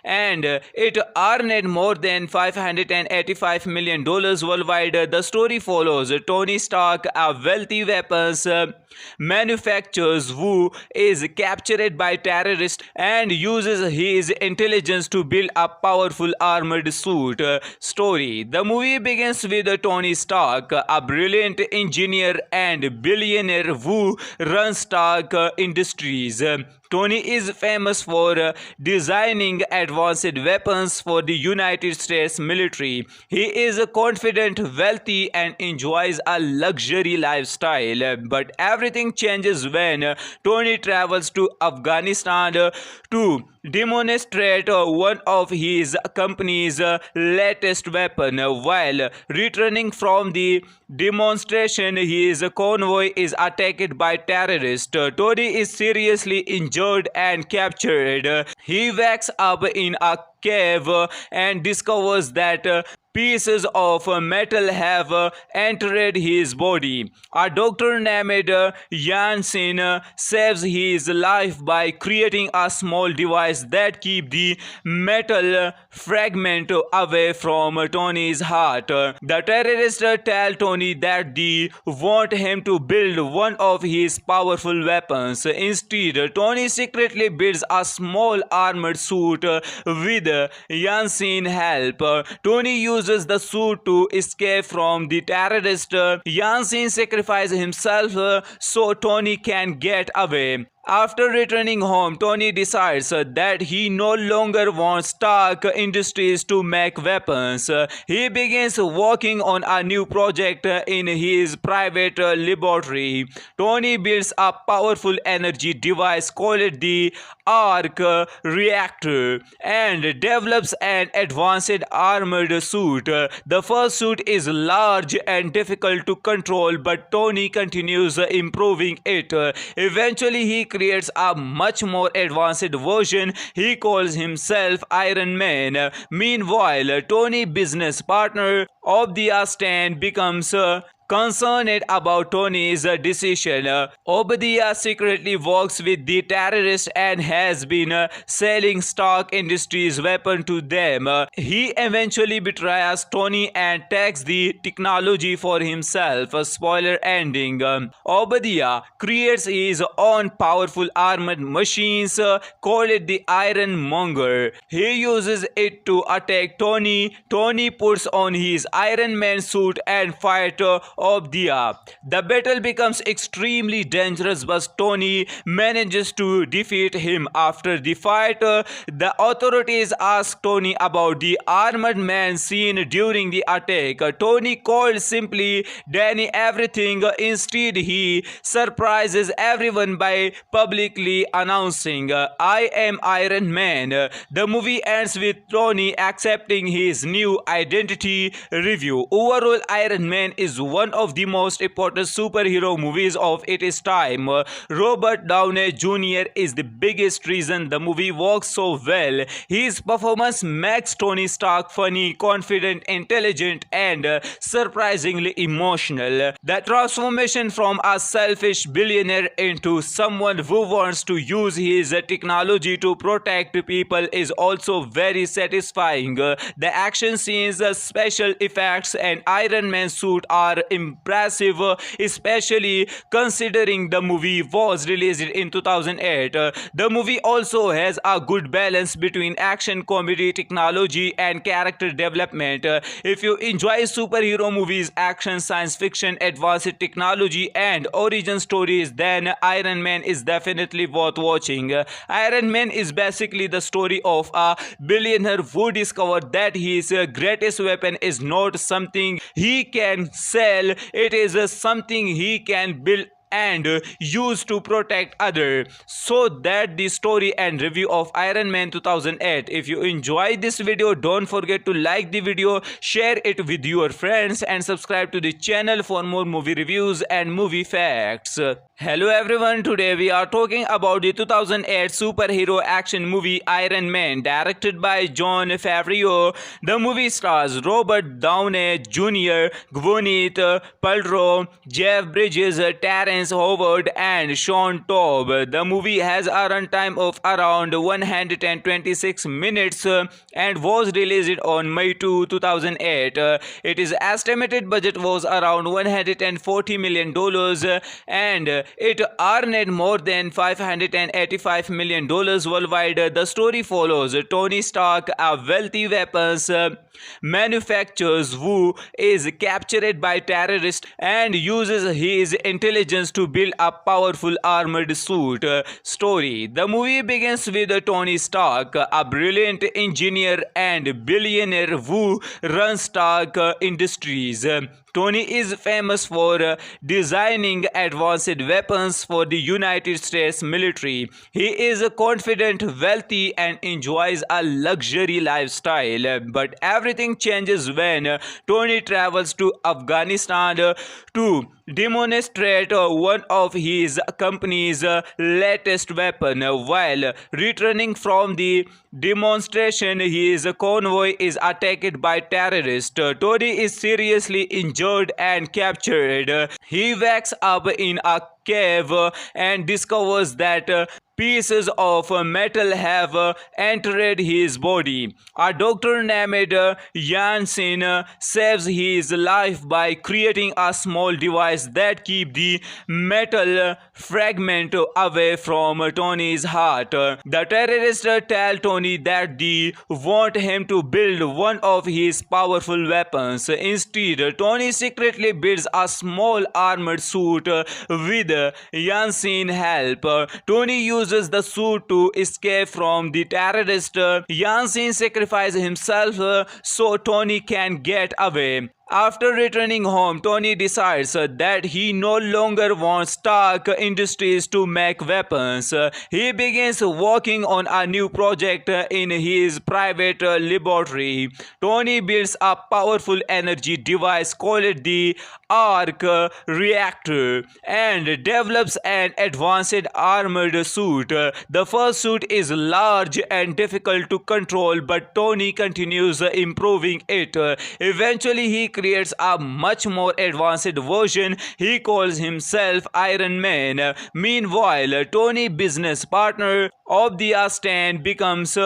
and it earned more than $585 million worldwide. The story follows Tony Stark, a wealthy weapons manufacturer who is captured by terrorists and uses his intelligence to build a powerful armored suit. Story. The movie begins with Tony Stark, a brilliant engineer and billionaire who runs Stark Industries. Tony is famous for designing advanced weapons for the United States military. He is confident, wealthy, and enjoys a luxury lifestyle. But everything changes when Tony travels to Afghanistan to demonstrate one of his company's latest weapon. While returning from the demonstration, his convoy is attacked by terrorists. Tony is seriously injured and captured. He wakes up in a cave and discovers that pieces of metal have entered his body. A doctor named Jansen saves his life by creating a small device that keeps the metal fragment away from Tony's heart. The terrorists tell Tony that they want him to build one of his powerful weapons. Instead, Tony secretly builds a small armored suit with Jansen's help. Tony uses the suit to escape from the terrorists. Jansen sacrifices himself so Tony can get away. After returning home, Tony decides that he no longer wants Stark Industries to make weapons. He begins working on a new project in his private laboratory. Tony builds a powerful energy device called the Arc Reactor and develops an advanced armored suit. The first suit is large and difficult to control, but Tony continues improving it. Eventually, he creates a much more advanced version. He calls himself Iron Man. Meanwhile, Tony's business partner of the Stan becomes Concerned about Tony's decision, Obadiah secretly works with the terrorists and has been selling Stark Industries weapon to them. He eventually betrays Tony and takes the technology for himself. Spoiler ending. Obadiah creates his own powerful armored machines, call it the Iron Monger. He uses it to attack Tony. Tony puts on his Iron Man suit and fights Obadiah. The battle becomes extremely dangerous, but Tony manages to defeat him. After the fight, the authorities ask Tony about the armored man seen during the attack. Tony called simply Danny everything. Instead, he surprises everyone by publicly announcing, I am Iron Man. The movie ends with Tony accepting his new identity. Review. Overall, Iron Man is one of the most important superhero movies of its time. Robert Downey Jr. is the biggest reason the movie works so well. His performance makes Tony Stark funny, confident, intelligent, and surprisingly emotional. The transformation from a selfish billionaire into someone who wants to use his technology to protect people is also very satisfying. The action scenes, special effects, and Iron Man suit are impressive, especially considering the movie was released in 2008. The movie also has a good balance between action, comedy, technology, and character development. If you enjoy superhero movies, action, science fiction, advanced technology, and origin stories, then Iron Man is definitely worth watching. Iron Man is basically the story of a billionaire who discovered that his greatest weapon is not something he can sell, it is something he can build and use to protect others. So that the story and review of Iron Man 2008. If you enjoyed this video, don't forget to like the video, share it with your friends, and subscribe to the channel for more movie reviews and movie facts. Hello everyone, today we are talking about the 2008 superhero action movie Iron Man, directed by Jon Favreau. The movie stars Robert Downey Jr., Gwyneth Paltrow, Jeff Bridges, Terrence Howard, and Sean Taub. The movie has a runtime of around 126 minutes and was released on May 2, 2008. Its estimated budget was around $140 million and it earned more than $585 million worldwide. The story follows Tony Stark, a wealthy weapons manufacturer who is captured by terrorists and uses his intelligence to build a powerful armored suit. Story. The movie begins with Tony Stark, a brilliant engineer and billionaire who runs Stark Industries. Tony is famous for designing advanced weapons for the United States military. He is confident, wealthy, and enjoys a luxury lifestyle. But everything changes when Tony travels to Afghanistan to demonstrate one of his company's latest weapon. While returning from the demonstration, his convoy is attacked by terrorists. Tony is seriously injured and captured. He wakes up in a cave and discovers that pieces of metal have entered his body. A doctor named Jansen saves his life by creating a small device that keeps the metal fragment away from Tony's heart. The terrorists tell Tony that they want him to build one of his powerful weapons. Instead, Tony secretly builds a small armored suit with Jansen's help. Tony uses the suit to escape from the terrorists. Jansen sacrifices himself so Tony can get away. After returning home, Tony decides that he no longer wants Stark Industries to make weapons. He begins working on a new project in his private laboratory. Tony builds a powerful energy device called the Arc Reactor and develops an advanced armored suit. The first suit is large and difficult to control, but Tony continues improving it. Eventually, he creates a much more advanced version. He calls himself Iron Man. Meanwhile, Tony, business partner of the Stan, becomes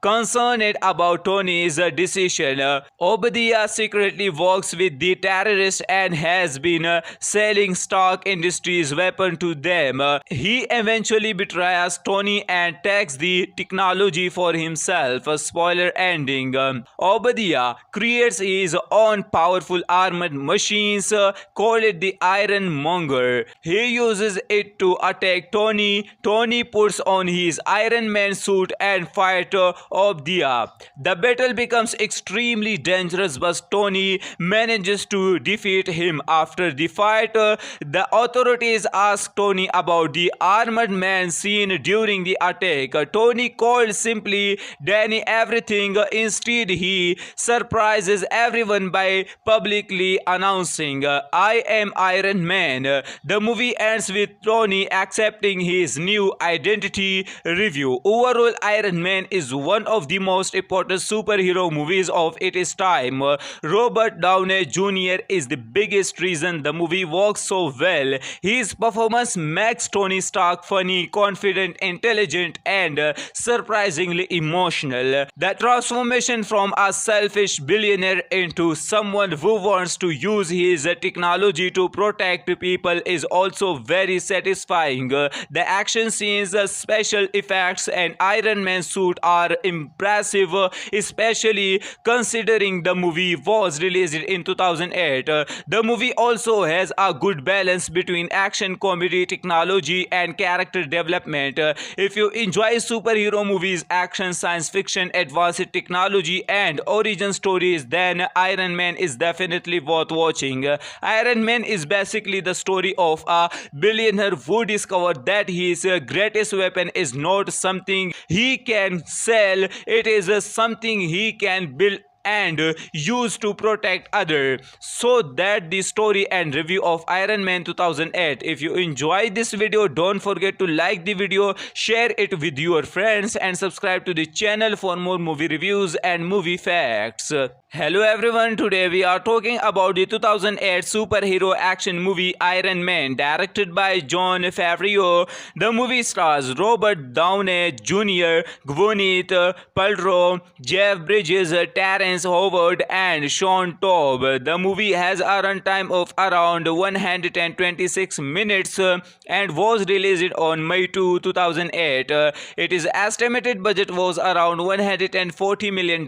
concerned about Tony's decision. Obadiah secretly works with the terrorists and has been selling Stark Industries weapon to them. He eventually betrays Tony and takes the technology for himself. Spoiler ending. Obadiah creates his own powerful armored machines, called it the Iron Monger. He uses it to attack Tony. Tony puts on his Iron Man suit and fights Obadiah. The battle becomes extremely dangerous, but Tony manages to defeat him. After the fight, the authorities ask Tony about the armored man seen during the attack. Tony called simply Danny everything. Instead, he surprises everyone by publicly announcing, "I am Iron Man." The movie ends with Tony accepting his new identity. Review. Overall, Iron Man is one of the most important superhero movies of its time. Robert Downey Jr. is the biggest reason the movie works so well. His performance makes Tony Stark funny, confident, intelligent, and surprisingly emotional. The transformation from a selfish billionaire into someone who wants to use his technology to protect people is also very satisfying. The action scenes, special effects, and Iron Man suit are impressive, especially considering the movie was released in 2008. The movie also has a good balance between action, comedy, technology, and character development. If you enjoy superhero movies, action, science fiction, advanced technology, and origin stories, then Iron Man is definitely worth watching. Iron Man is basically the story of a billionaire who discovered that his greatest weapon is not something he can sell, it is something he can build and use to protect others. So that the story and review of Iron Man 2008. If you enjoyed this video, don't forget to like the video, share it with your friends, and subscribe to the channel for more movie reviews and movie facts. Hello everyone, today we are talking about the 2008 superhero action movie Iron Man, directed by Jon Favreau. The movie stars Robert Downey Jr., Gwyneth Paltrow, Jeff Bridges, Terrence Howard, and Sean Taub. The movie has a runtime of around 126 minutes and was released on May 2, 2008. Its estimated budget was around $140 million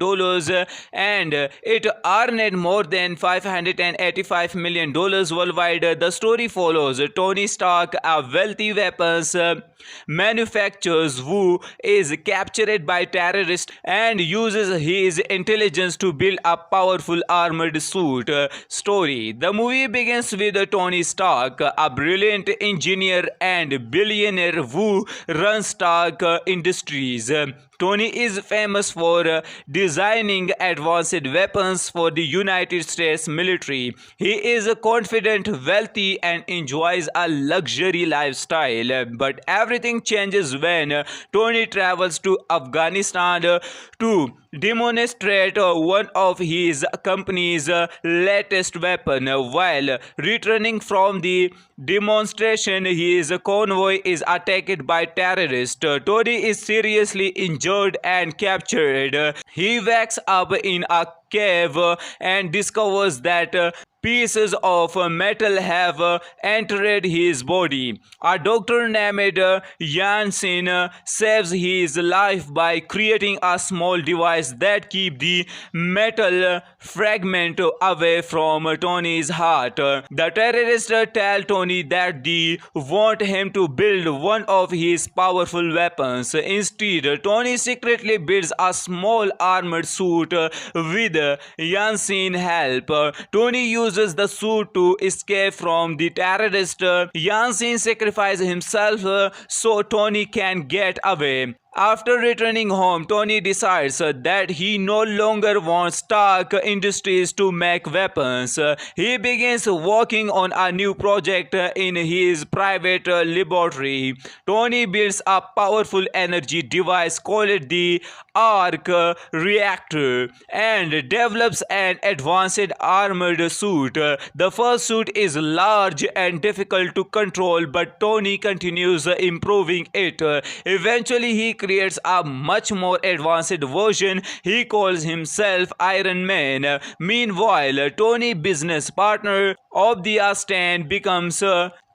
and it earned more than $585 million worldwide. The story follows Tony Stark, a wealthy weapons manufacturer who is captured by terrorists and uses his intelligence to build a powerful armored suit. Story. The movie begins with Tony Stark, a brilliant engineer and billionaire who runs Stark Industries. Tony is famous for designing advanced weapons for the United States military. He is confident, wealthy, and enjoys a luxury lifestyle. But everything changes when Tony travels to Afghanistan to demonstrate one of his company's latest weapon. While returning from the demonstration, his convoy is attacked by terrorists. Tony is seriously injured and captured. He wakes up in a cave and discovers that pieces of metal have entered his body. A doctor named Jansen saves his life by creating a small device that keeps the metal fragment away from Tony's heart. The terrorists tell Tony that they want him to build one of his powerful weapons. Instead, Tony secretly builds a small armored suit with Jansen's help. Tony uses the suit to escape from the terrorists. Jansen sacrifices himself so Tony can get away. After returning home, Tony decides that he no longer wants Stark Industries to make weapons. He begins working on a new project in his private laboratory. Tony builds a powerful energy device called the Arc Reactor and develops an advanced armored suit. The first suit is large and difficult to control, but Tony continues improving it. Eventually, he creates a much more advanced version. He calls himself Iron Man. Meanwhile, Tony's business partner Obadiah Stane becomes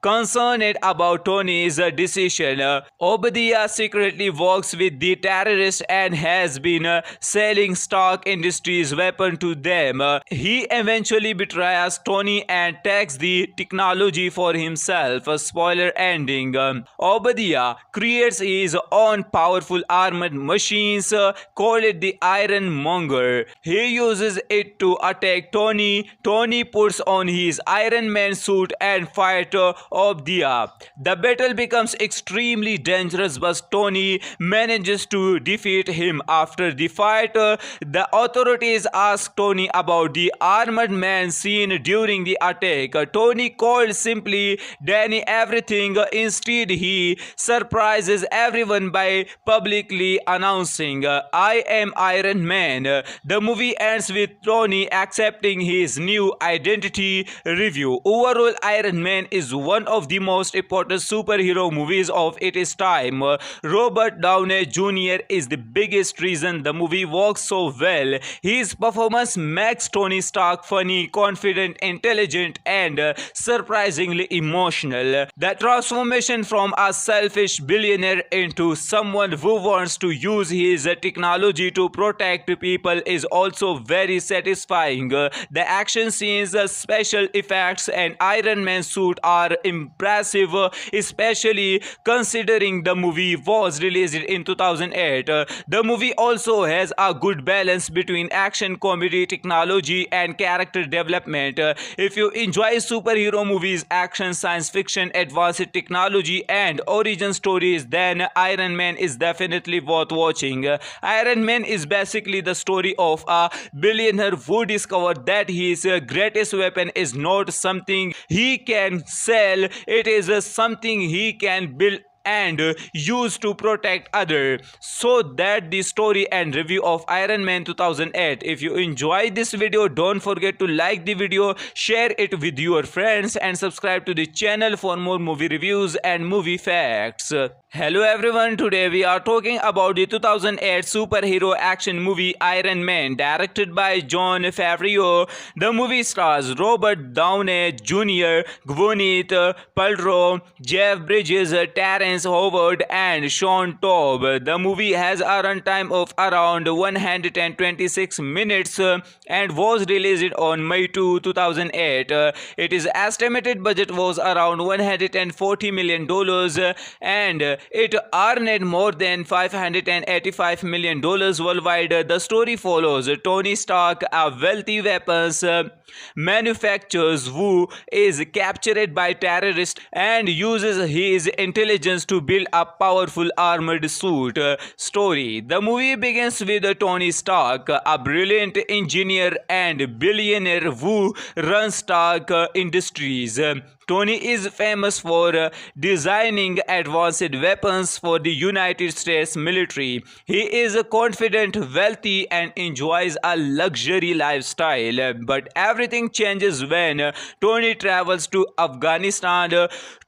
concerned about Tony's decision. Obadiah secretly works with the terrorists and has been selling Stark Industries weapons to them. He eventually betrays Tony and takes the technology for himself. Spoiler ending. Obadiah creates his own powerful armored machines called the Iron Monger. He uses it to attack Tony. Tony puts on his Iron Man suit and fights Obadiah. The battle becomes extremely dangerous, but Tony manages to defeat him. After the fight, the authorities ask Tony about the armored man seen during the attack. Tony called simply Danny everything. Instead, he surprises everyone by publicly announcing, "I am Iron Man." The movie ends with Tony accepting his new identity. Review. Overall, Iron Man is one of the most important superhero movies of its time. Robert Downey Jr. is the biggest reason the movie works so well. His performance makes Tony Stark funny, confident, intelligent, and surprisingly emotional. The transformation from a selfish billionaire into someone who wants to use his technology to protect people is also very satisfying. The action scenes, special effects, and Iron Man suit are impressive, especially considering the movie was released in 2008. The movie also has a good balance between action, comedy, technology, and character development. If you enjoy superhero movies, action, science fiction, advanced technology, and origin stories, then Iron Man is definitely worth watching. Iron Man is basically the story of a billionaire who discovered that his greatest weapon is not something he can sell, it is something he can build and use to protect others. So that the story and review of Iron Man 2008. If you enjoyed this video, don't forget to like the video, share it with your friends, and subscribe to the channel for more movie reviews and movie facts. Hello everyone, today we are talking about the 2008 superhero action movie Iron Man, directed by Jon Favreau. The movie stars Robert Downey Jr., Gwyneth Paltrow, Jeff Bridges, Terrence Howard, and Sean Taub. The movie has a runtime of around 126 minutes and was released on May 2, 2008. Its estimated budget was around $140 million and it earned more than $585 million worldwide. The story follows Tony Stark, a wealthy weapons manufacturer who is captured by terrorists and uses his intelligence to build a powerful armored suit. Story. The movie begins with Tony Stark, a brilliant engineer and billionaire who runs Stark Industries. Tony is famous for designing advanced weapons for the United States military. He is confident, wealthy, and enjoys a luxury lifestyle. But everything changes when Tony travels to Afghanistan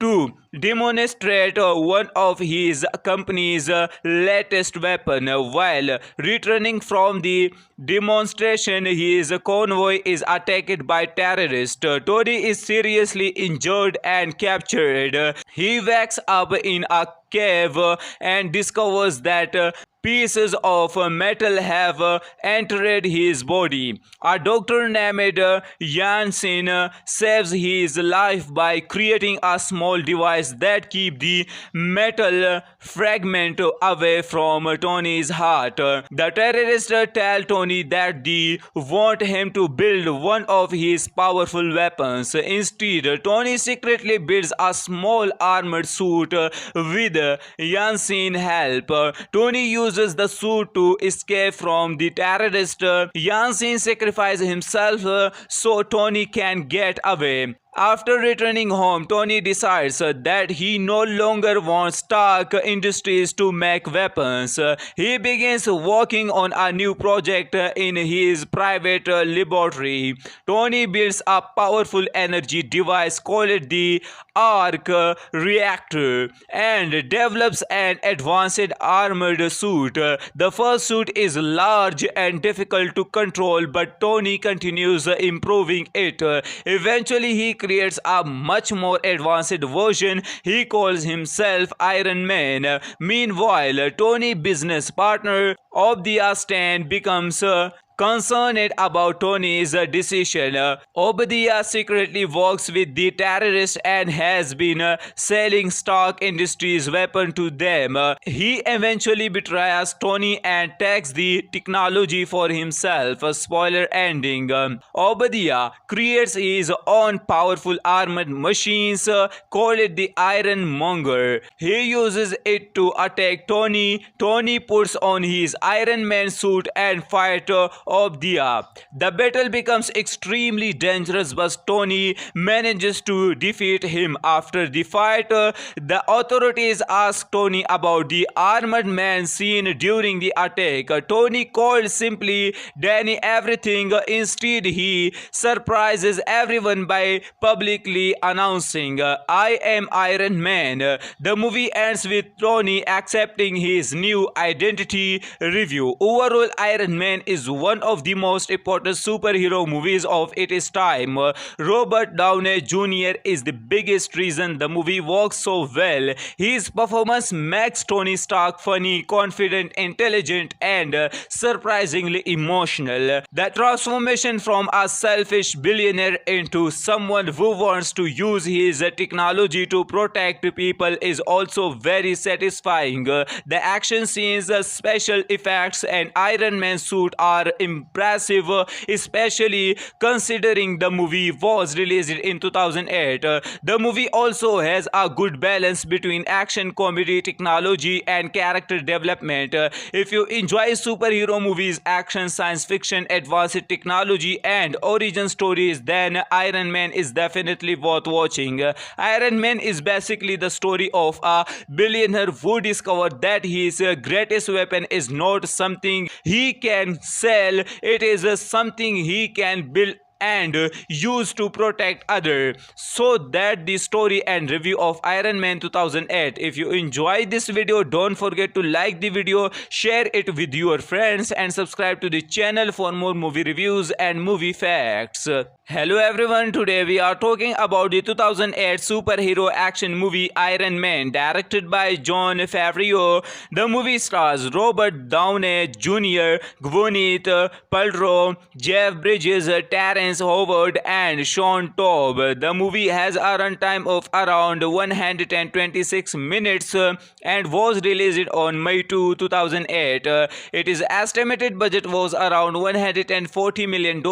to demonstrate one of his company's latest weapon. While returning from the demonstration, his convoy is attacked by terrorists. Tony is seriously injured and captured. He wakes up in a cave and discovers that pieces of metal have entered his body. A doctor named Jansen saves his life by creating a small device that keeps the metal fragment away from Tony's heart. The terrorists tell Tony that they want him to build one of his powerful weapons. Instead, Tony secretly builds a small armored suit with Yansin help. Tony uses the suit to escape from the terrorist. Yansin sacrifices himself so Tony can get away. After returning home, Tony decides that he no longer wants Stark Industries to make weapons. He begins working on a new project in his private laboratory. Tony builds a powerful energy device called the Arc Reactor and develops an advanced armored suit. The first suit is large and difficult to control, but Tony continues improving it. Eventually, he creates a much more advanced version. He calls himself Iron Man. Meanwhile, Tony's business partner Obadiah Stane becomes concerned about Tony's decision. Obadiah secretly works with the terrorists and has been selling Stark Industries weapons to them. He eventually betrays Tony and takes the technology for himself. Spoiler ending. Obadiah creates his own powerful armored machines called the Iron Monger. He uses it to attack Tony. Tony puts on his Iron Man suit and fights Obadiah. The battle becomes extremely dangerous, but Tony manages to defeat him. After the fight, the authorities ask Tony about the armored man seen during the attack. Tony called simply Danny everything. Instead, he surprises everyone by publicly announcing, "I am Iron Man." The movie ends with Tony accepting his new identity. Review. Overall, Iron Man is one of the most important superhero movies of its time. Robert Downey Jr. is the biggest reason the movie works so well. His performance makes Tony Stark funny, confident, intelligent, and surprisingly emotional. The transformation from a selfish billionaire into someone who wants to use his technology to protect people is also very satisfying. The action scenes, special effects, and Iron Man suit are impressive, especially considering the movie was released in 2008. The movie also has a good balance between action, comedy, technology, and character development. If you enjoy superhero movies, action, science fiction, advanced technology, and origin stories, then Iron Man is definitely worth watching. Iron Man is basically the story of a billionaire who discovered that his greatest weapon is not something he can sell, it is something he can build and use to protect others. So that the story and review of Iron Man 2008. If you enjoyed this video, don't forget to like the video, share it with your friends, and subscribe to the channel for more movie reviews and movie facts. Hello everyone, today we are talking about the 2008 superhero action movie Iron Man, directed by Jon Favreau. The movie stars Robert Downey Jr., Gwyneth Paltrow, Jeff Bridges, Terrence Howard, and Sean Taub. The movie has a runtime of around 126 minutes and was released on May 2, 2008. Its estimated budget was around $140 million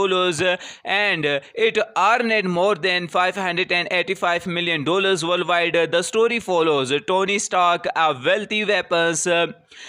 and it earned more than $585 million worldwide. The story follows Tony Stark, a wealthy weapons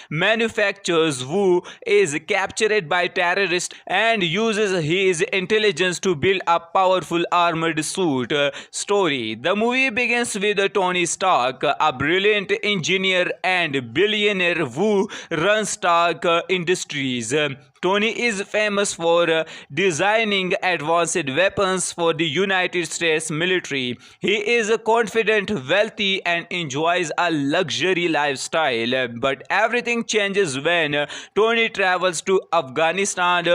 manufacturer who is captured by terrorists and uses his intelligence to build a powerful armored suit. Story. The movie begins with Tony Stark, a brilliant engineer and billionaire who runs Stark Industries. Tony is famous for designing advanced weapons for the United States military. He is confident, wealthy, and enjoys a luxury lifestyle. But everything changes when Tony travels to Afghanistan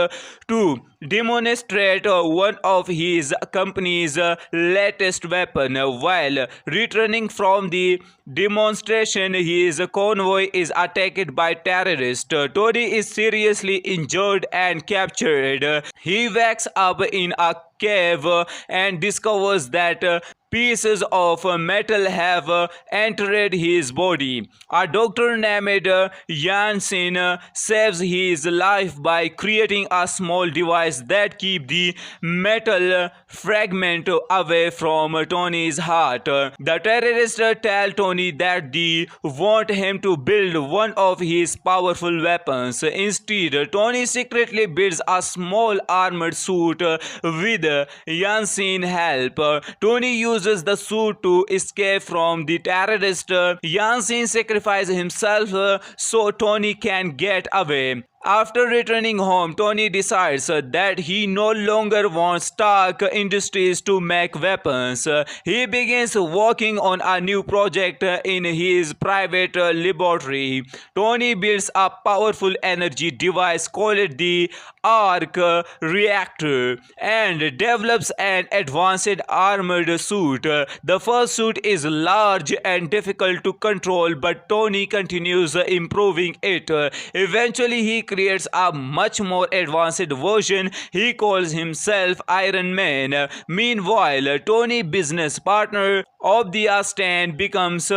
to demonstrate one of his company's latest weapon. While returning from the demonstration, his convoy is attacked by terrorists. Tony is seriously injured and captured. He wakes up in a cave and discovers that pieces of metal have entered his body. A doctor named Jansen saves his life by creating a small device that keeps the metal fragment away from Tony's heart. The terrorists tell Tony that they want him to build one of his powerful weapons. Instead, Tony secretly builds a small armored suit with Jansen's help. Tony uses the suit to escape from the terrorist. Jansen sacrifices himself so Tony can get away. After returning home, Tony decides that he no longer wants Stark Industries to make weapons. He begins working on a new project in his private laboratory. Tony builds a powerful energy device called the Arc Reactor and develops an advanced armored suit. The first suit is large and difficult to control, but Tony continues improving it. Eventually, he creates a much more advanced version. He calls himself Iron Man. Meanwhile, Tony's business partner Obadiah Stane becomes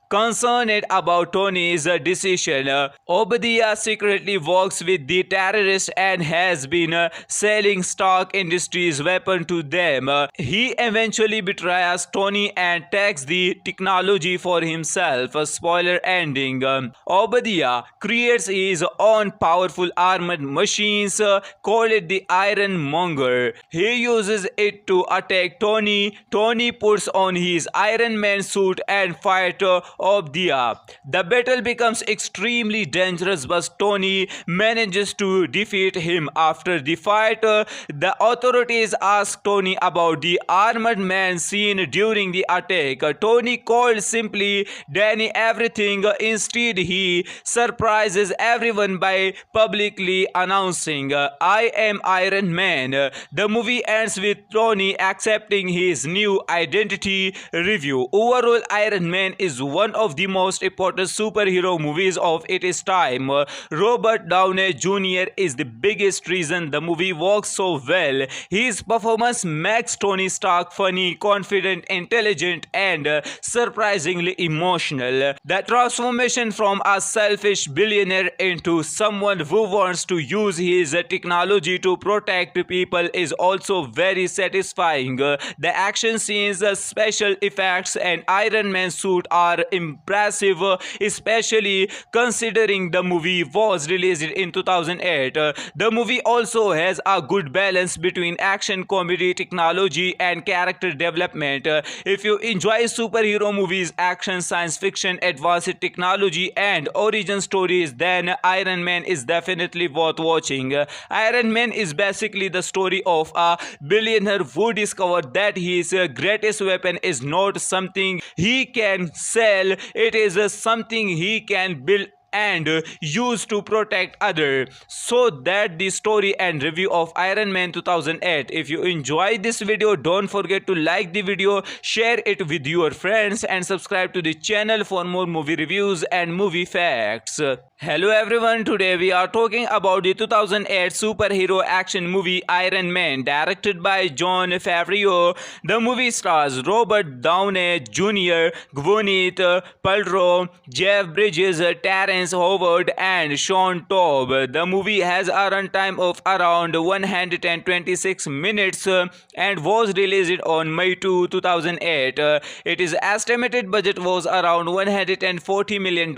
concerned about Tony's decision. Obadiah secretly works with the terrorists and has been selling Stark Industries weapon to them. He eventually betrays Tony and takes the technology for himself. Spoiler ending. Obadiah creates his own powerful armored machines called the Iron Monger. He uses it to attack Tony. Tony puts on his Iron Man suit and fights Obadiah. The battle becomes extremely dangerous, but Tony manages to defeat him. After the fight, the authorities ask Tony about the armored man seen during the attack. Tony called simply Danny everything. Instead, he surprises everyone by publicly announcing, "I am Iron Man." The movie ends with Tony accepting his new identity. Review. Overall, Iron Man is one of the most important superhero movies of its time. Robert Downey Jr. is the biggest reason the movie works so well. His performance makes Tony Stark funny, confident, intelligent, and surprisingly emotional. The transformation from a selfish billionaire into someone who wants to use his technology to protect people is also very satisfying. The action scenes, special effects, and Iron Man suit are impressive, especially considering the movie was released in 2008. The movie also has a good balance between action, comedy, technology, and character development. If you enjoy superhero movies, action, science fiction, advanced technology, and origin stories, then Iron Man is definitely worth watching. Iron Man is basically the story of a billionaire who discovered that his greatest weapon is not something he can sell, it is something he can build and use to protect others. So that the story and review of Iron Man 2008. If you enjoyed this video, don't forget to like the video, share it with your friends, and subscribe to the channel for more movie reviews and movie facts. Hello everyone, today we are talking about the 2008 superhero action movie Iron Man, directed by Jon Favreau. The movie stars Robert Downey Jr., Gwyneth Paltrow, Jeff Bridges, Terrence Howard, and Sean Taub. The movie has a runtime of around 126 minutes and was released on May 2, 2008. Its estimated budget was around $140 million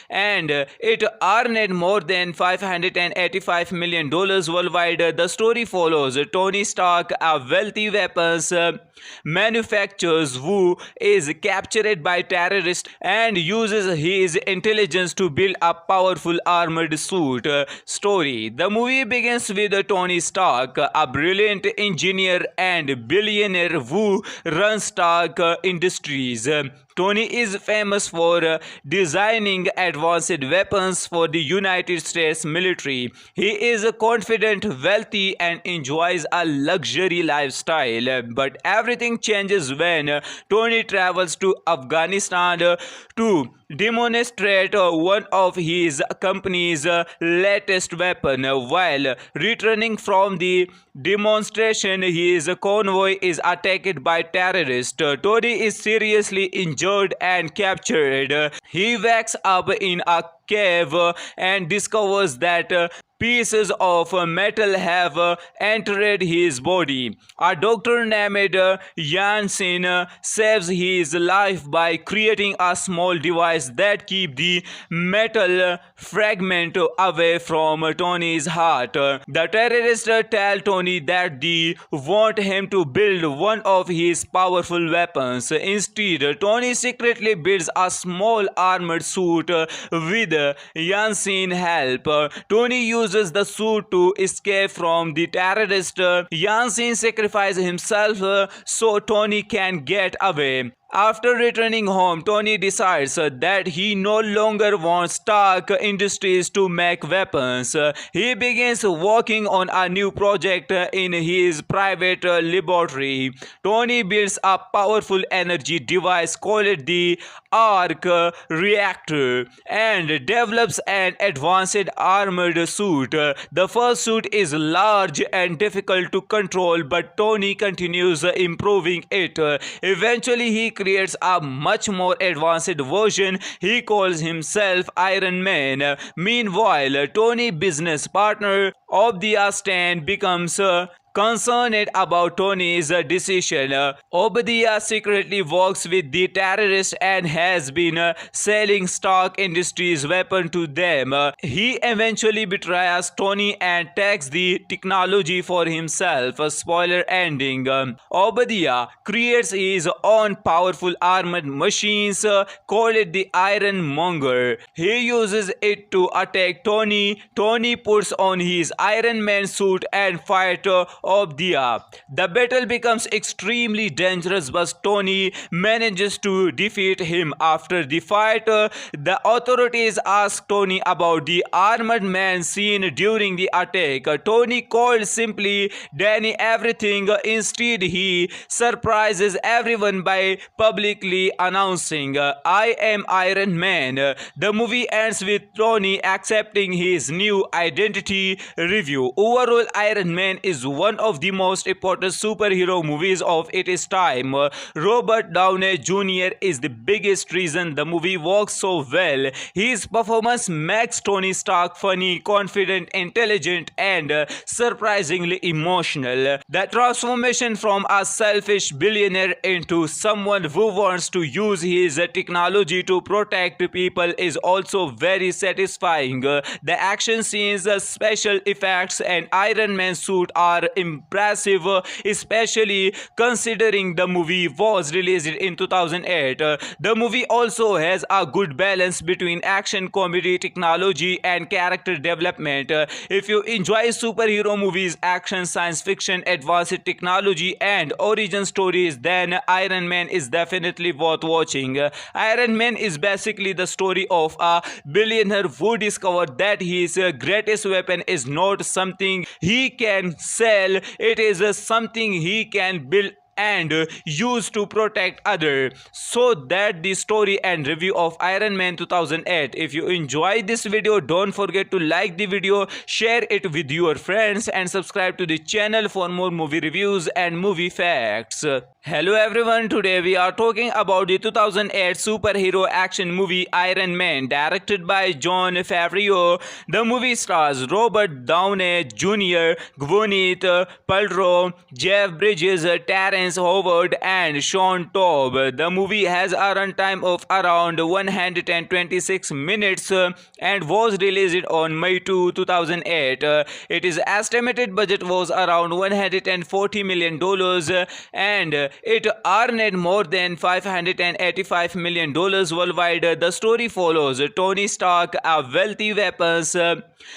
and it earned more than $585 million worldwide. The story follows Tony Stark, a wealthy weapons manufacturer who is captured by terrorists and uses his intelligence to build a powerful armored suit. Story. The movie begins with Tony Stark, a brilliant engineer and billionaire who runs Stark Industries. Tony is famous for designing advanced weapons for the United States military. He is confident, wealthy, and enjoys a luxury lifestyle. But everything changes when Tony travels to Afghanistan to demonstrate one of his company's latest weapon. While returning from the demonstration, his convoy is attacked by terrorists. Tony is seriously injured and captured. He wakes up in a cave and discovers that pieces of metal have entered his body. A doctor named Jansen saves his life by creating a small device that keeps the metal fragment away from Tony's heart. The terrorists tell Tony that they want him to build one of his powerful weapons. Instead, Tony secretly builds a small armored suit with Jansen's help. Tony uses the suit to escape from the terrorists. Jansen sacrifices himself so Tony can get away. After returning home, Tony decides that he no longer wants Stark Industries to make weapons. He begins working on a new project in his private laboratory. Tony builds a powerful energy device called the Arc Reactor and develops an advanced armored suit. The first suit is large and difficult to control, but Tony continues improving it. Eventually, he creates a much more advanced version. He calls himself Iron Man. Meanwhile, Tony's business partner Obadiah Stane becomes concerned about Tony's decision. Obadiah secretly works with the terrorists and has been selling Stark Industries weapons to them. He eventually betrays Tony and takes the technology for himself. Spoiler ending. Obadiah creates his own powerful armored machines called the Iron Monger. He uses it to attack Tony. Tony puts on his Iron Man suit and fights Obadiah. The battle becomes extremely dangerous, but Tony manages to defeat him. After the fight, the authorities ask Tony about the armored man seen during the attack. Tony called simply Danny everything. Instead, he surprises everyone by publicly announcing, "I am Iron Man." The movie ends with Tony accepting his new identity. Review. Overall, Iron Man is one of the most important superhero movies of its time. Robert Downey Jr. is the biggest reason the movie works so well. His performance makes Tony Stark funny, confident, intelligent, and surprisingly emotional. The transformation from a selfish billionaire into someone who wants to use his technology to protect people is also very satisfying. The action scenes, special effects, and Iron Man suit are impressive, especially considering the movie was released in 2008. The movie also has a good balance between action, comedy, technology, and character development. If you enjoy superhero movies, action, science fiction, advanced technology, and origin stories, then Iron Man is definitely worth watching. Iron Man is basically the story of a billionaire who discovered that his greatest weapon is not something he can sell, it is something he can build and use to protect others. So that the story and review of Iron Man 2008. If you enjoyed this video, don't forget to like the video, share it with your friends, and subscribe to the channel for more movie reviews and movie facts. Hello everyone, today we are talking about the 2008 superhero action movie Iron Man, directed by Jon Favreau. The movie stars Robert Downey Jr., Gwyneth Paltrow, Jeff Bridges, Terrence Howard, and Sean Taub. The movie has a runtime of around 126 minutes and was released on May 2, 2008. Its estimated budget was around $140 million and it earned more than $585 million worldwide. The story follows Tony Stark, a wealthy weapons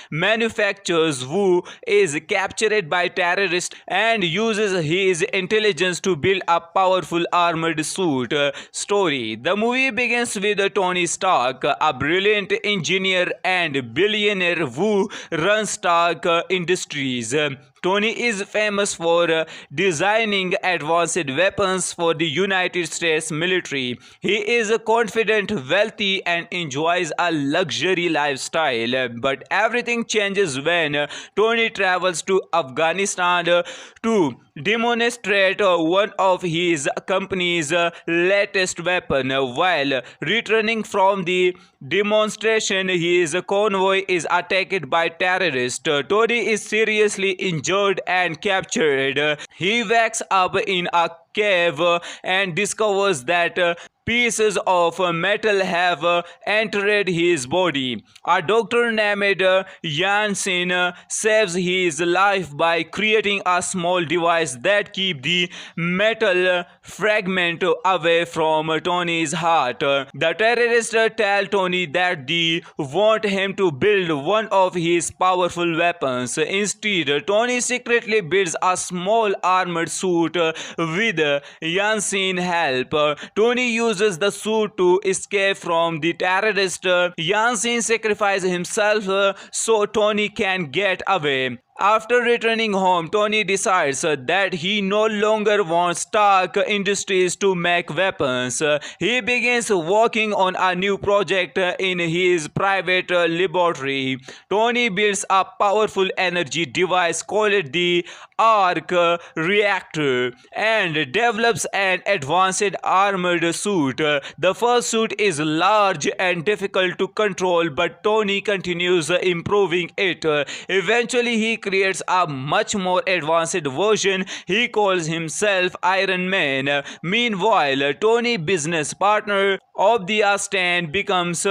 manufacturer who is captured by terrorists and uses his intelligence to build a powerful armored suit. Story. The movie begins with Tony Stark, a brilliant engineer and billionaire who runs Stark Industries. Tony is famous for designing advanced weapons for the United States military. He is confident, wealthy, and enjoys a luxury lifestyle. But everything changes when Tony travels to Afghanistan to demonstrate one of his company's latest weapon. While returning from the demonstration, his convoy is attacked by terrorists. Tony is seriously injured and captured. He wakes up in a cave and discovers that pieces of metal have entered his body. A doctor named Jansen saves his life by creating a small device that keeps the metal fragment away from Tony's heart. The terrorists tell Tony that they want him to build one of his powerful weapons. Instead, Tony secretly builds a small armored suit with Jansen's help. Tony uses the suit to escape from the terrorists. Jansen sacrifices himself so Tony can get away. After returning home, Tony decides that he no longer wants Stark Industries to make weapons. He begins working on a new project in his private laboratory. Tony builds a powerful energy device called the Arc Reactor and develops an advanced armored suit. The first suit is large and difficult to control, but Tony continues improving it. Eventually, he creates a much more advanced version. He calls himself Iron Man. Meanwhile, Tony's business partner Obadiah Stane becomes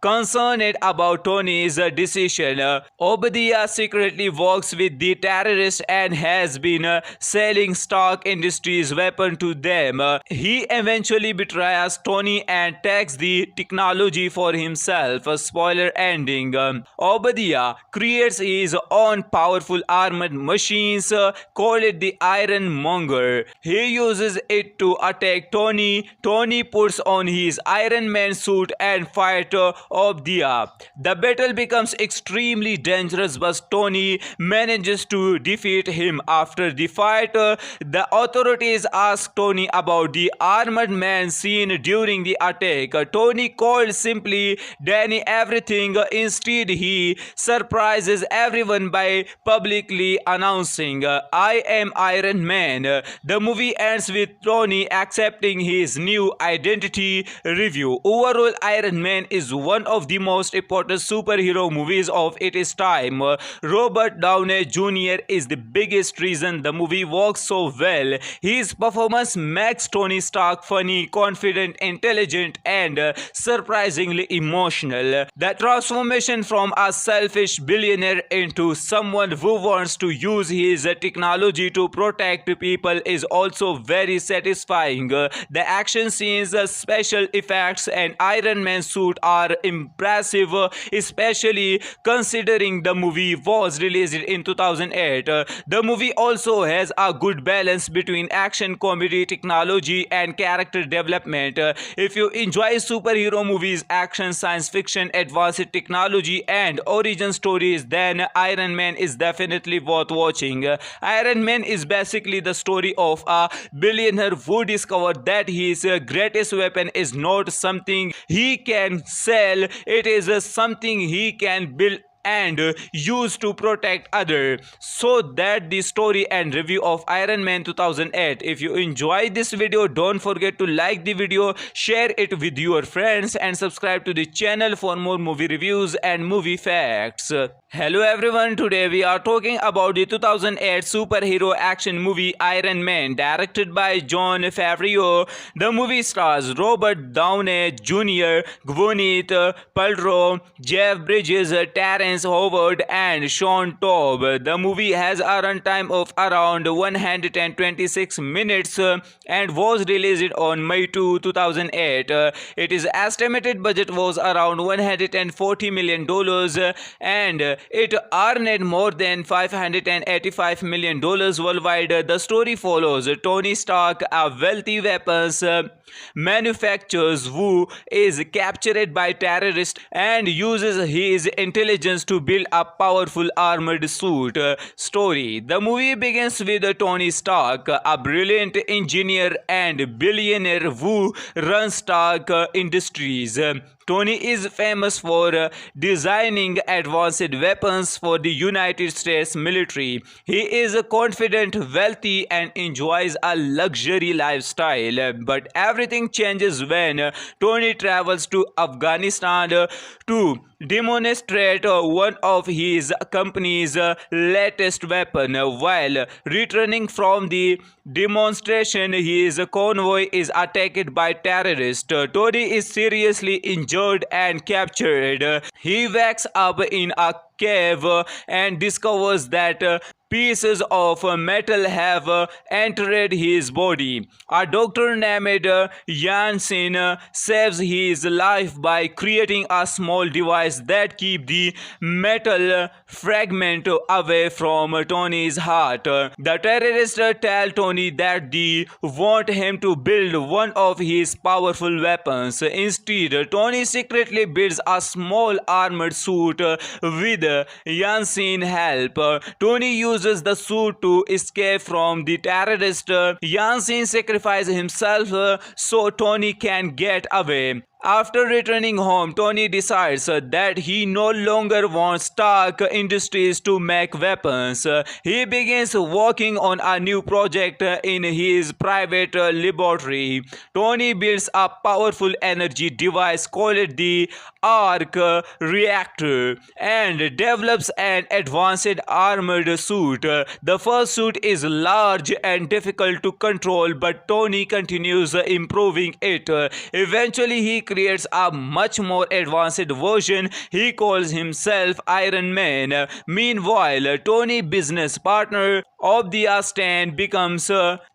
concerned about Tony's decision. Obadiah secretly works with the terrorists and has been selling Stark Industries weapon to them. He eventually betrays Tony and takes the technology for himself. Spoiler ending. Obadiah creates his own powerful armored machines called the Iron Monger. He uses it to attack Tony. Tony puts on his Iron Man suit and fights Obadiah. The battle becomes extremely dangerous, but Tony manages to defeat him. After the fight, the authorities ask Tony about the armored man seen during the attack. Tony called simply Danny everything. Instead, he surprises everyone by publicly announcing, "I am Iron Man." The movie ends with Tony accepting his new identity. Review. Overall, Iron Man is one of the most important superhero movies of its time. Robert Downey Jr. is the biggest reason the movie works so well. His performance makes Tony Stark funny, confident, intelligent, and surprisingly emotional. The transformation from a selfish billionaire into someone who wants to use his technology to protect people is also very satisfying. The action scenes, special effects, and Iron Man suit are impressive, especially considering the movie was released in 2008. The movie also has a good balance between action, comedy, technology, and character development. If you enjoy superhero movies, action, science fiction, advanced technology, and origin stories, then Iron Man is definitely worth watching. Iron Man is basically the story of a billionaire who discovered that his greatest weapon is not something he can sell, it is something he can build and use to protect others. So that the story and review of Iron Man 2008. If you enjoyed this video, don't forget to like the video, share it with your friends, and subscribe to the channel for more movie reviews and movie facts. Hello everyone, today we are talking about the 2008 superhero action movie Iron Man, directed by Jon Favreau. The movie stars Robert Downey Jr., Gwyneth Paltrow, Jeff Bridges, Terrence Howard, and Sean Taub. The movie has a runtime of around 126 minutes and was released on May 2, 2008. Its estimated budget was around $140 million and it earned more than $585 million worldwide. The story follows Tony Stark, a wealthy weapons manufacturer who is captured by terrorists and uses his intelligence decisions to build a powerful armored suit. Story. The movie begins with Tony Stark, a brilliant engineer and billionaire who runs Stark Industries. Tony is famous for designing advanced weapons for the United States military. He is confident, wealthy, and enjoys a luxury lifestyle. But everything changes when Tony travels to Afghanistan to demonstrate one of his company's latest weapon. While returning from the demonstration, his convoy is attacked by terrorists. Tony is seriously injured and captured. He wakes up in a cave and discovers that pieces of metal have entered his body. A doctor named Jansen saves his life by creating a small device that keeps the metal fragment away from Tony's heart. The terrorists tell Tony that they want him to build one of his powerful weapons. Instead, Tony secretly builds a small armored suit with Jansen's help. Tony uses the suit to escape from the terrorists. Jansen sacrifices himself so Tony can get away. After returning home, Tony decides that he no longer wants Stark Industries to make weapons. He begins working on a new project in his private laboratory. Tony builds a powerful energy device called the Arc Reactor and develops an advanced armored suit. The first suit is large and difficult to control, but Tony continues improving it. Eventually, he creates a much more advanced version. He calls himself Iron Man. Meanwhile, Tony's business partner Obadiah Stane becomes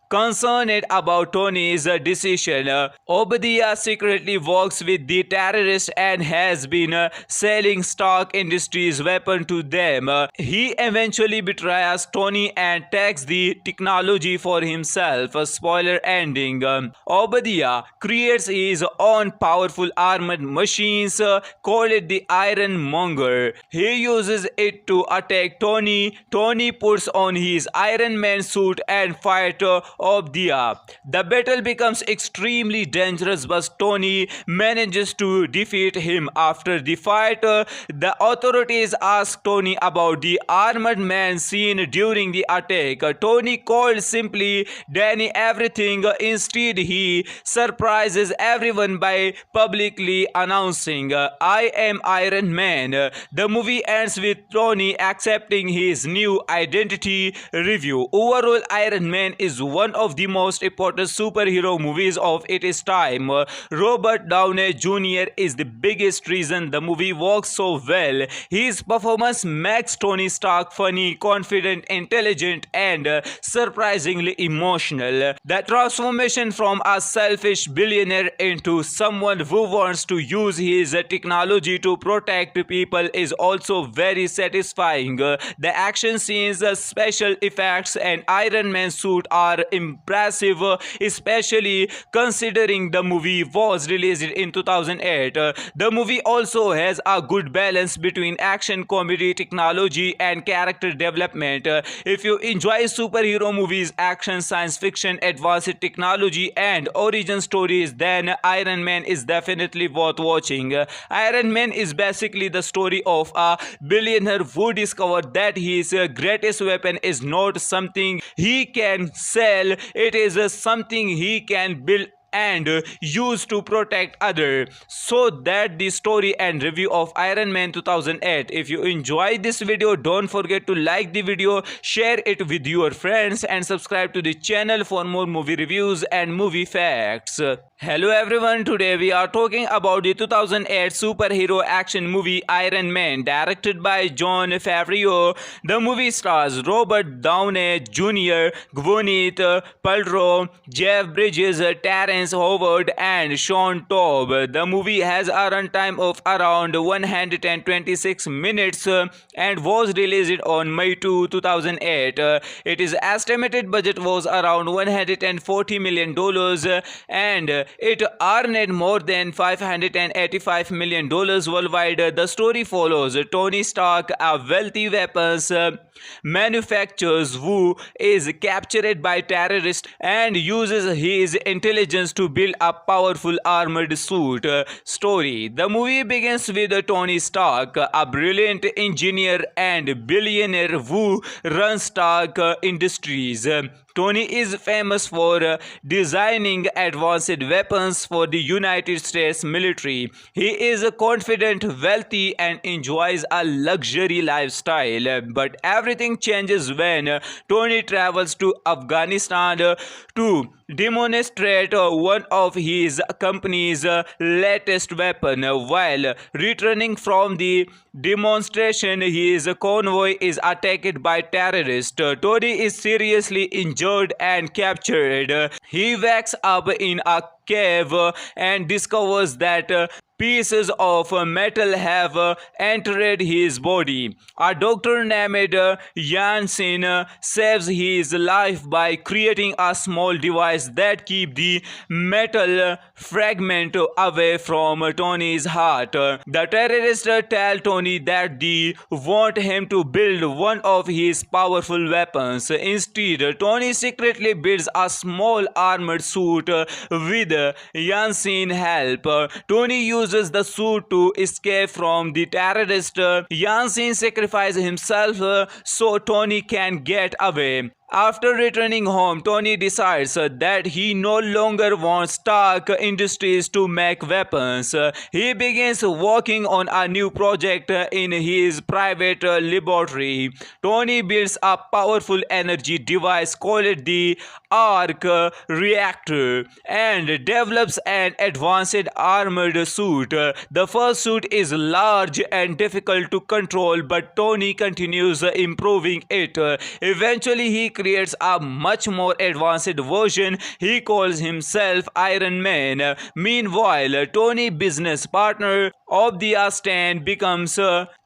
concerned about Tony's decision. Obadiah secretly works with the terrorists and has been selling Stark Industries weapon to them. He eventually betrays Tony and takes the technology for himself. Spoiler ending. Obadiah creates his own powerful armored machines called the Iron Monger. He uses it to attack Tony. Tony puts on his Iron Man suit and fights Obadiah. The battle becomes extremely dangerous, but Tony manages to defeat him. After the fight, the authorities ask Tony about the armored man seen during the attack. Tony called simply Danny everything. Instead, he surprises everyone by publicly announcing, "I am Iron Man." The movie ends with Tony accepting his new identity. Review. Overall, Iron Man is one of the most important superhero movies of its time. Robert Downey Jr. is the biggest reason the movie works so well. His performance makes Tony Stark funny, confident, intelligent, and surprisingly emotional. The transformation from a selfish billionaire into someone who wants to use his technology to protect people is also very satisfying. The action scenes, special effects, and Iron Man suit are impressive, especially considering the movie was released in 2008. The movie also has a good balance between action, comedy, technology, and character development. If you enjoy superhero movies, action, science fiction, advanced technology, and origin stories, then Iron Man is definitely worth watching. Iron Man is basically the story of a billionaire who discovered that his greatest weapon is not something he can sell, it is something he can build and use to protect others. So that the story and review of Iron Man 2008. If you enjoyed this video, don't forget to like the video, share it with your friends, and subscribe to the channel for more movie reviews and movie facts. Hello everyone, today we are talking about the 2008 superhero action movie Iron Man, directed by Jon Favreau. The movie stars Robert Downey Jr., Gwyneth Paltrow, Jeff Bridges, Terrence Terrence Howard and Sean Taub. The movie has a runtime of around 126 minutes and was released on May 2, 2008. Its estimated budget was around $140 million and it earned more than $585 million worldwide. The story follows Tony Stark, a wealthy weapons manufacturer who is captured by terrorists and uses his intelligence to build a powerful armored suit. Story. The movie begins with Tony Stark, a brilliant engineer and billionaire who runs Stark Industries. Tony is famous for designing advanced weapons for the United States military. He is confident, wealthy, and enjoys a luxury lifestyle. But everything changes when Tony travels to Afghanistan to demonstrate one of his company's latest weapon. While returning from the demonstration, his convoy is attacked by terrorists. Tony is seriously injured and captured. He wakes up in a cave and discovers that pieces of metal have entered his body. A doctor named Jansen saves his life by creating a small device that keeps the metal fragment away from Tony's heart. The terrorists tell Tony that they want him to build one of his powerful weapons. Instead, Tony secretly builds a small armored suit with Jansen's help. Tony uses the suit to escape from the terrorists. Jansen sacrifices himself so Tony can get away. After returning home, Tony decides that he no longer wants Stark Industries to make weapons. He begins working on a new project in his private laboratory. Tony builds a powerful energy device called the Arc Reactor and develops an advanced armored suit. The first suit is large and difficult to control, but Tony continues improving it. Eventually, he creates a much more advanced version. He calls himself Iron Man. Meanwhile, Tony's business partner Obadiah Stane becomes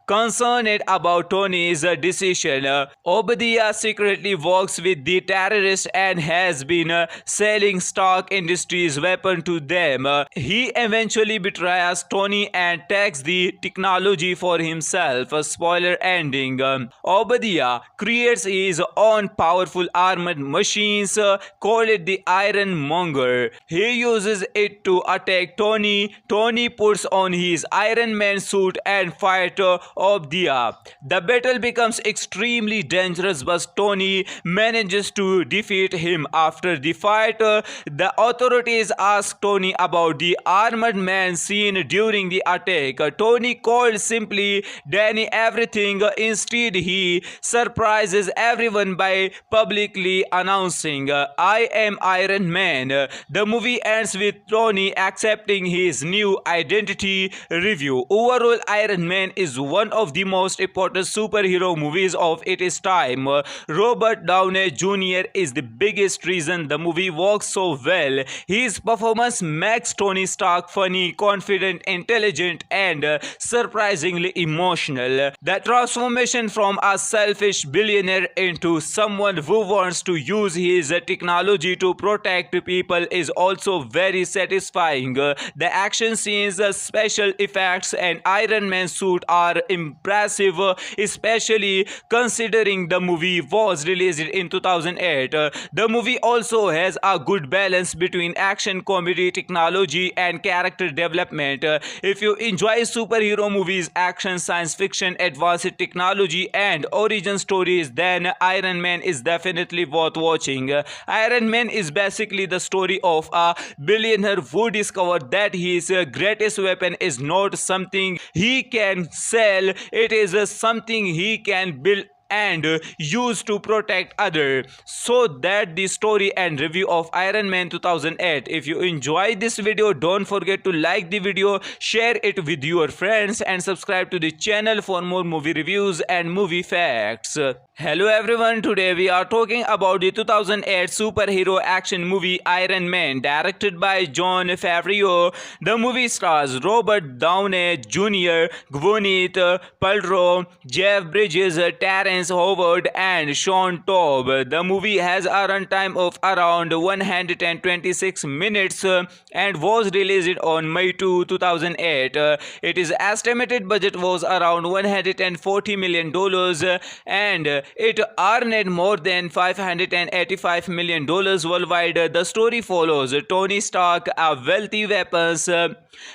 concerned about Tony's decision. Obadiah secretly works with the terrorists and has been selling Stark Industries weapons to them. He eventually betrays Tony and takes the technology for himself. Spoiler ending. Obadiah creates his own powerful armored machines called the Iron Monger. He uses it to attack Tony. Tony puts on his Iron Man suit and fights Obadiah. The battle becomes extremely dangerous, but Tony manages to defeat him. After the fight, the authorities ask Tony about the armored man seen during the attack. Tony called simply Danny everything. Instead, he surprises everyone by publicly announcing, "I am Iron Man." The movie ends with Tony accepting his new identity. Review. Overall, Iron Man is one of the most important superhero movies of its time. Robert Downey Jr. is the biggest reason the movie works so well. His performance makes Tony Stark funny, confident, intelligent, and surprisingly emotional. The transformation from a selfish billionaire into someone who wants to use his technology to protect people is also very satisfying. The action scenes, special effects, and Iron Man suit are impressive, especially considering the movie was released in 2008. The movie also has a good balance between action, comedy, technology, and character development. If you enjoy superhero movies, action, science fiction, advanced technology, and origin stories, then Iron Man is definitely worth watching. Iron Man is basically the story of a billionaire who discovered that his greatest weapon is not something he can sell, it is something he can build and used to protect others. So that the story and review of Iron Man 2008. If you enjoyed this video, don't forget to like the video, share it with your friends and subscribe to the channel for more movie reviews and movie facts. Hello everyone, today we are talking about the 2008 superhero action movie Iron Man, directed by Jon Favreau. The movie stars Robert Downey Jr., Gwyneth Paltrow, Jeff Bridges, Terrence Howard and Sean Taub. The movie has a runtime of around 126 minutes and was released on May 2, 2008. Its estimated budget was around $140 million and it earned more than $585 million worldwide. The story follows Tony Stark, a wealthy weapons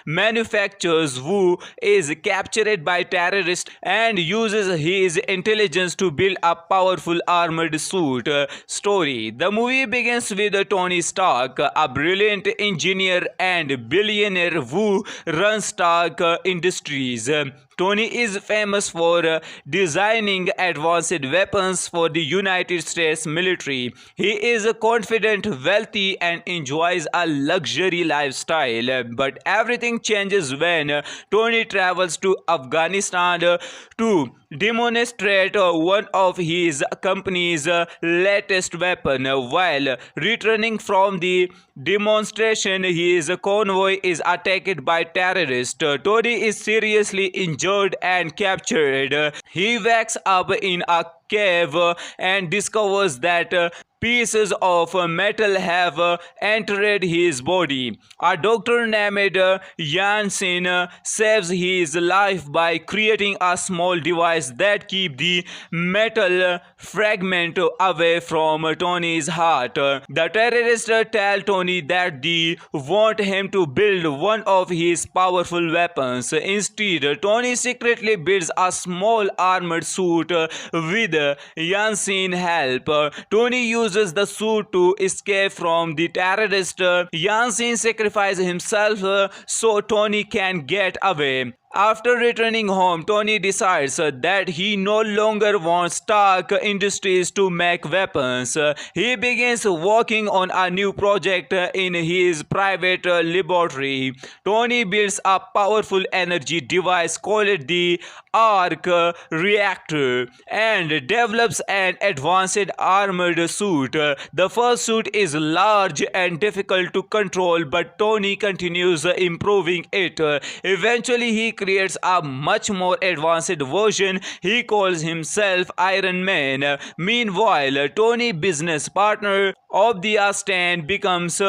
manufacturer who is captured by terrorists and uses his intelligence to build a powerful armored suit. Story. The movie begins with Tony Stark, a brilliant engineer and billionaire who runs Stark Industries. Tony is famous for designing advanced weapons for the United States military. He is confident, wealthy, and enjoys a luxury lifestyle. But everything changes when Tony travels to Afghanistan to demonstrate one of his company's latest weapon. While returning from the demonstration, his convoy is attacked by terrorists. Tony is seriously injured and captured. He wakes up in a cave and discovers that pieces of metal have entered his body. A doctor named Jansen saves his life by creating a small device that keeps the metal fragment away from Tony's heart. The terrorists tell Tony that they want him to build one of his powerful weapons. Instead, Tony secretly builds a small armored suit with Jansen's help. Tony uses the suit to escape from the terrorists. Jansen sacrifices himself so Tony can get away. After returning home, Tony decides that he no longer wants Stark Industries to make weapons. He begins working on a new project in his private laboratory. Tony builds a powerful energy device called the Arc Reactor and develops an advanced armored suit. The first suit is large and difficult to control, but Tony continues improving it. Eventually, he creates a much more advanced version. He calls himself Iron Man. Meanwhile, Tony's business partner Obadiah Stane becomes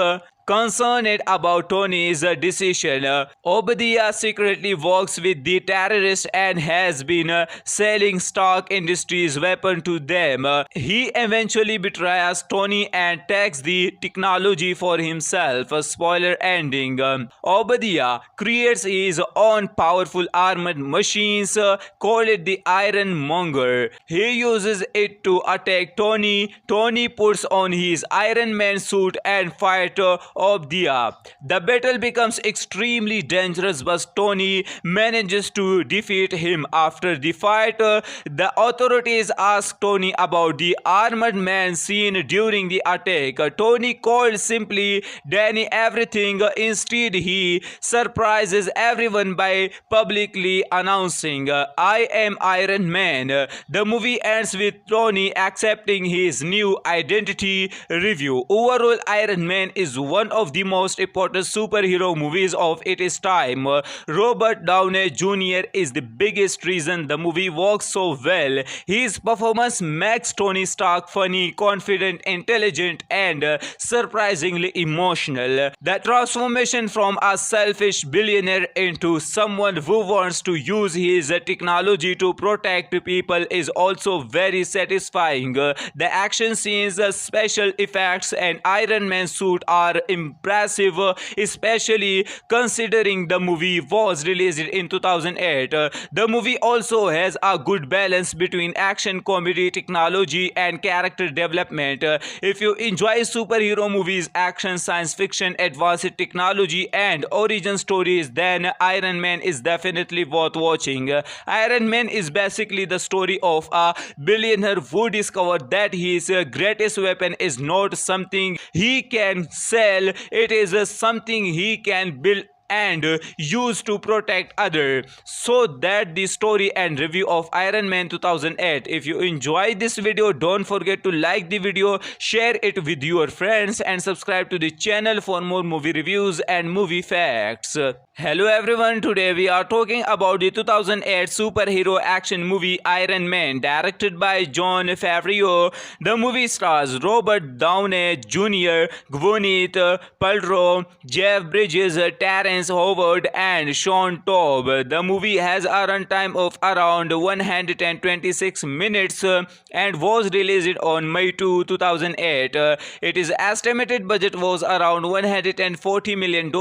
concerned about Tony's decision. Obadiah secretly works with the terrorists and has been selling Stark Industries weapons to them. He eventually betrays Tony and takes the technology for himself. Spoiler ending. Obadiah creates his own powerful armored machines called the Iron Monger. He uses it to attack Tony. Tony puts on his Iron Man suit and fights Obadiah. The battle becomes extremely dangerous, but Tony manages to defeat him. After the fight, the authorities ask Tony about the armored man seen during the attack. Tony called simply Danny everything. Instead, he surprises everyone by publicly announcing, "I am Iron Man." The movie ends with Tony accepting his new identity. Review. Overall, Iron Man is one of the most important superhero movies of its time. Robert Downey Jr. is the biggest reason the movie works so well. His performance makes Tony Stark funny, confident, intelligent, and surprisingly emotional. The transformation from a selfish billionaire into someone who wants to use his technology to protect people is also very satisfying. The action scenes, special effects, and Iron Man suit are impressive, especially considering the movie was released in 2008. The movie also has a good balance between action, comedy, technology, and character development. If you enjoy superhero movies, action, science fiction, advanced technology, and origin stories, then Iron Man is definitely worth watching. Iron Man is basically the story of a billionaire who discovered that his greatest weapon is not something he can sell, it is something he can build and use to protect others. So that the story and review of Iron Man 2008. If you enjoyed this video, don't forget to like the video, share it with your friends, and subscribe to the channel for more movie reviews and movie facts. Hello everyone, today we are talking about the 2008 superhero action movie Iron Man, directed by Jon Favreau. The movie stars Robert Downey Jr., Gwyneth Paltrow, Jeff Bridges, Terrence Howard, and Sean Taub. The movie has a runtime of around 126 minutes and was released on May 2, 2008. Its estimated budget was around $140 million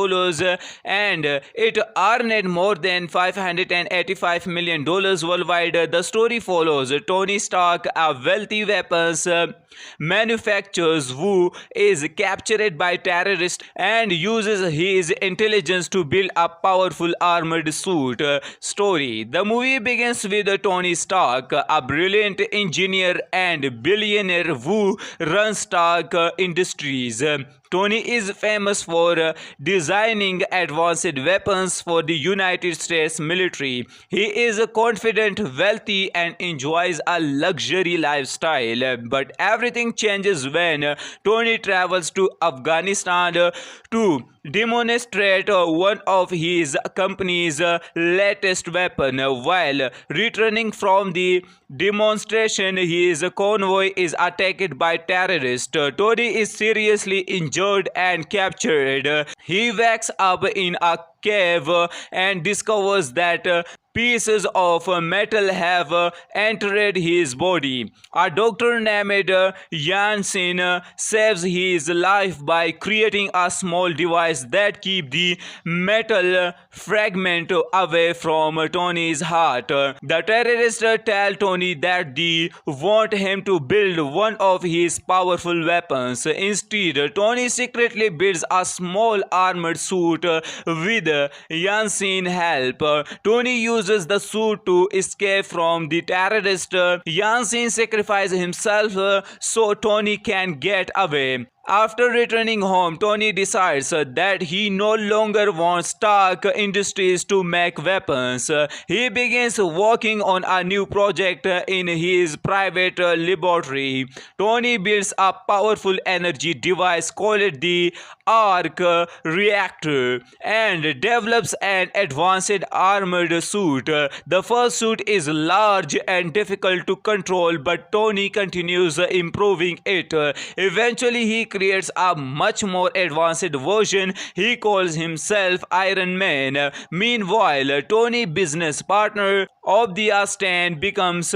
and it earned more than $585 million worldwide. The story follows Tony Stark, a wealthy weapons manufacturer who is captured by terrorists and uses his intelligence to build a powerful armored suit. Story. The movie begins with Tony Stark, a brilliant engineer and billionaire who runs Stark Industries. Tony is famous for designing advanced weapons for the United States military. He is confident, wealthy, and enjoys a luxury lifestyle. But everything changes when Tony travels to Afghanistan to demonstrate one of his company's latest weapon. While returning from the demonstration, his convoy is attacked by terrorists. Tony is seriously injured and captured. He wakes up in a cave and discovers that pieces of metal have entered his body. A doctor named Jansen saves his life by creating a small device that keeps the metal fragment away from Tony's heart. The terrorists tell Tony that they want him to build one of his powerful weapons. Instead, Tony secretly builds a small armored suit with Jansen's help. Tony uses the suit to escape from the terrorist. Jansen sacrifices himself so Tony can get away. After returning home, Tony decides that he no longer wants Stark Industries to make weapons. He begins working on a new project in his private laboratory. Tony builds a powerful energy device called the Arc Reactor and develops an advanced armored suit. The first suit is large and difficult to control, but Tony continues improving it. Eventually, he creates a much more advanced version. He calls himself Iron Man. Meanwhile, Tony's business partner Obadiah Stane becomes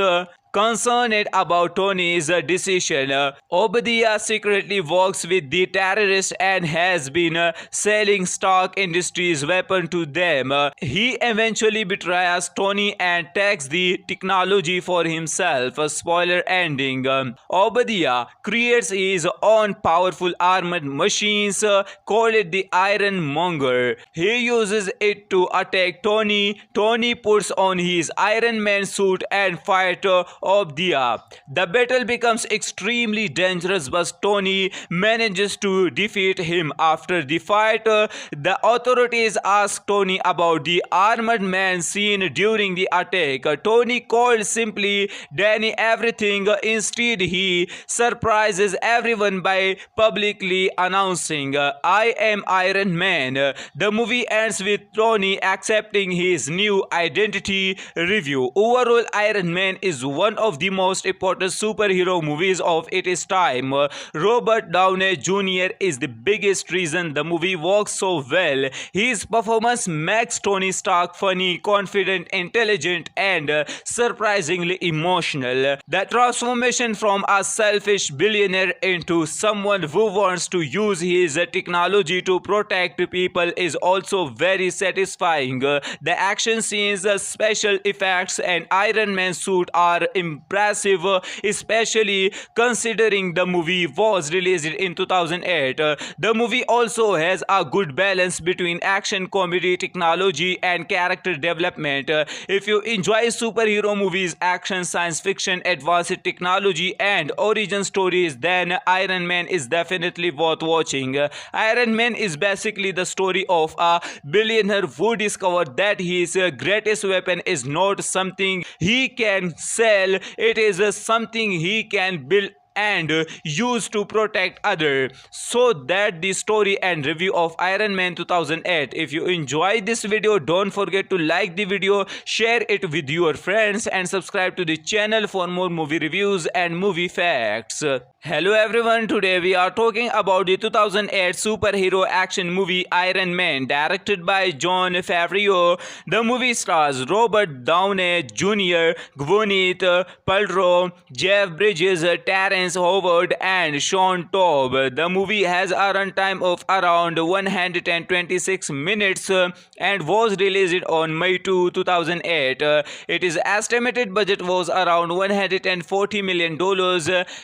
concerned about Tony's decision. Obadiah secretly works with the terrorists and has been selling Stark Industries weapon to them. He eventually betrays Tony and takes the technology for himself. Spoiler ending. Obadiah creates his own powerful armored machines called the Iron Monger. He uses it to attack Tony. Tony puts on his Iron Man suit and fights Obadiah. The battle becomes extremely dangerous, but Tony manages to defeat him. After the fight, the authorities ask Tony about the armored man seen during the attack. Tony called simply Danny everything. Instead, he surprises everyone by publicly announcing, "I am Iron Man." The movie ends with Tony accepting his new identity, review. Overall, Iron Man is one of the most important superhero movies of its time. Robert Downey Jr. is the biggest reason the movie works so well. His performance makes Tony Stark funny, confident, intelligent, and surprisingly emotional. The transformation from a selfish billionaire into someone who wants to use his technology to protect people is also very satisfying. The action scenes, special effects, and Iron Man suit are impressive, especially considering the movie was released in 2008. The movie also has a good balance between action, comedy, technology, and character development. If you enjoy superhero movies, action, science fiction, advanced technology, and origin stories, then Iron Man is definitely worth watching. Iron Man is basically the story of a billionaire who discovered that his greatest weapon is not something he can sell, it is something he can build and use to protect others. So that the story and review of Iron Man 2008. If you enjoyed this video, don't forget to like the video, share it with your friends, and subscribe to the channel for more movie reviews and movie facts. Hello everyone, today we are talking about the 2008 superhero action movie Iron Man, directed by Jon Favreau. The movie stars Robert Downey Jr., Gwyneth Paltrow, Jeff Bridges, Terrence Howard, and Sean Taub. The movie has a runtime of around 126 minutes and was released on May 2, 2008. Its estimated budget was around $140 million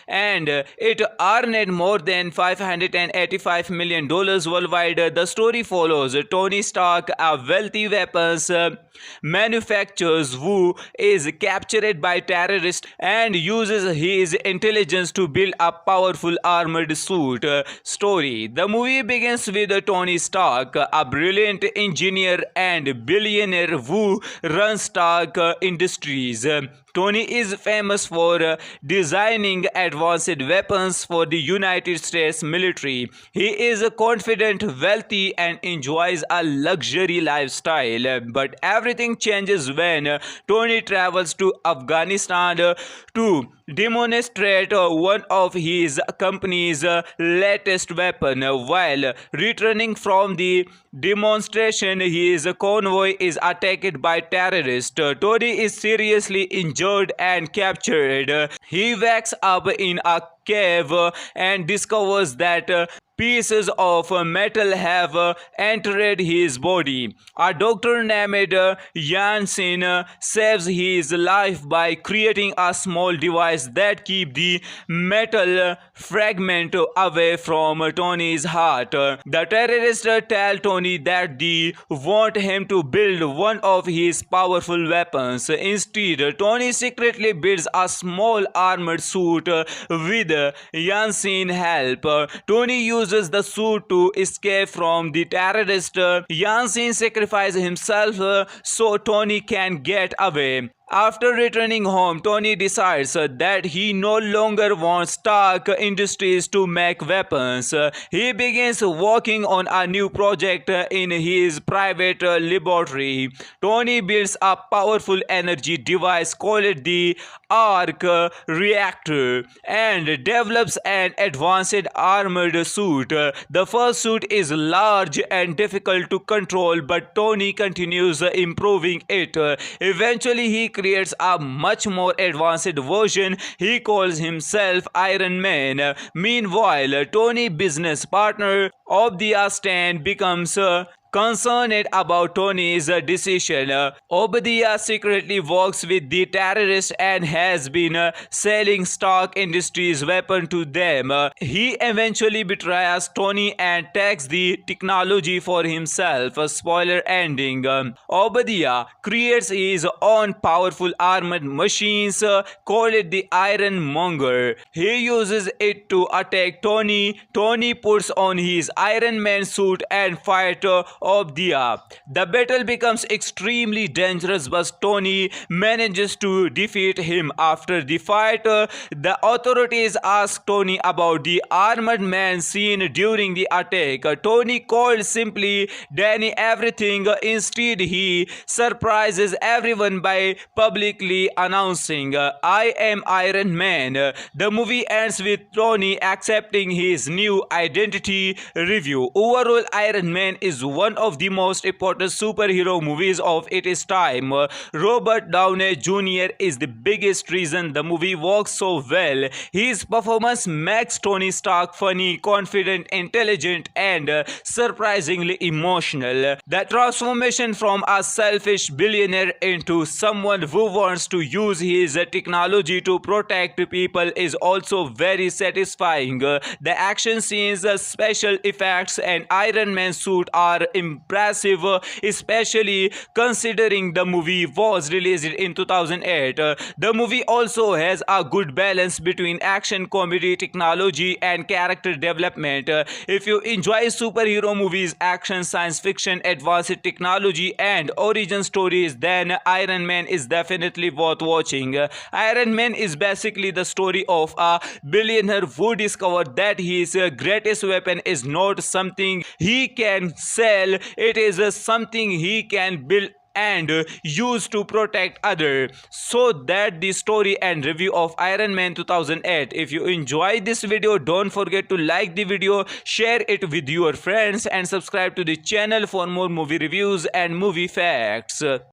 and it earned more than $585 million worldwide. The story follows Tony Stark, a wealthy weapons manufacturer who is captured by terrorists and uses his intelligence to build a powerful armored suit. Story. The movie begins with Tony Stark, a brilliant engineer and billionaire who runs Stark Industries. Tony is famous for designing advanced weapons for the United States military. He is confident, wealthy, and enjoys a luxury lifestyle. But everything changes when Tony travels to Afghanistan to demonstrate one of his company's latest weapon. While returning from the demonstration, his convoy is attacked by terrorists. Tony is seriously injured and captured. He wakes up in a cave and discovers that pieces of metal have entered his body. A doctor named Jansen saves his life by creating a small device that keeps the metal fragment away from Tony's heart. The terrorists tell Tony that they want him to build one of his powerful weapons. Instead, Tony secretly builds a small armored suit with Jansen's help. Tony uses the suit to escape from the terrorists. Jansen sacrifices himself so Tony can get away. After returning home, Tony decides that he no longer wants Stark Industries to make weapons. He begins working on a new project in his private laboratory. Tony builds a powerful energy device called the Arc Reactor and develops an advanced armored suit. The first suit is large and difficult to control, but Tony continues improving it. Eventually, he creates a much more advanced version. He calls himself Iron Man. Meanwhile, Tony's business partner Obadiah Stane becomes concerned about Tony's decision. Obadiah secretly works with the terrorists and has been selling Stark Industries weapons to them. He eventually betrays Tony and takes the technology for himself. Spoiler ending. Obadiah creates his own powerful armored machines called the Iron Monger. He uses it to attack Tony. Tony puts on his Iron Man suit and fights of Dia. The battle becomes extremely dangerous, but Tony manages to defeat him. After the fight, the authorities ask Tony about the armored man seen during the attack. Tony called simply Danny everything. Instead, he surprises everyone by publicly announcing, I am Iron Man. The movie ends with Tony accepting his new identity. Review. Overall, Iron Man is one of the most important superhero movies of its time. Robert Downey Jr. is the biggest reason the movie works so well. His performance makes Tony Stark funny, confident, intelligent, and surprisingly emotional. The transformation from a selfish billionaire into someone who wants to use his technology to protect people is also very satisfying. The action scenes, special effects, and Iron Man suit are impressive, especially considering the movie was released in 2008. The movie also has a good balance between action, comedy, technology, and character development. If you enjoy superhero movies, action, science fiction, advanced technology, and origin stories, then Iron Man is definitely worth watching. Iron Man is basically the story of a billionaire who discovered that his greatest weapon is not something he can sell, it is something he can build and use to protect others. So that the story and review of Iron Man 2008. If you enjoyed this video, don't forget to like the video, share it with your friends, and subscribe to the channel for more movie reviews and movie facts.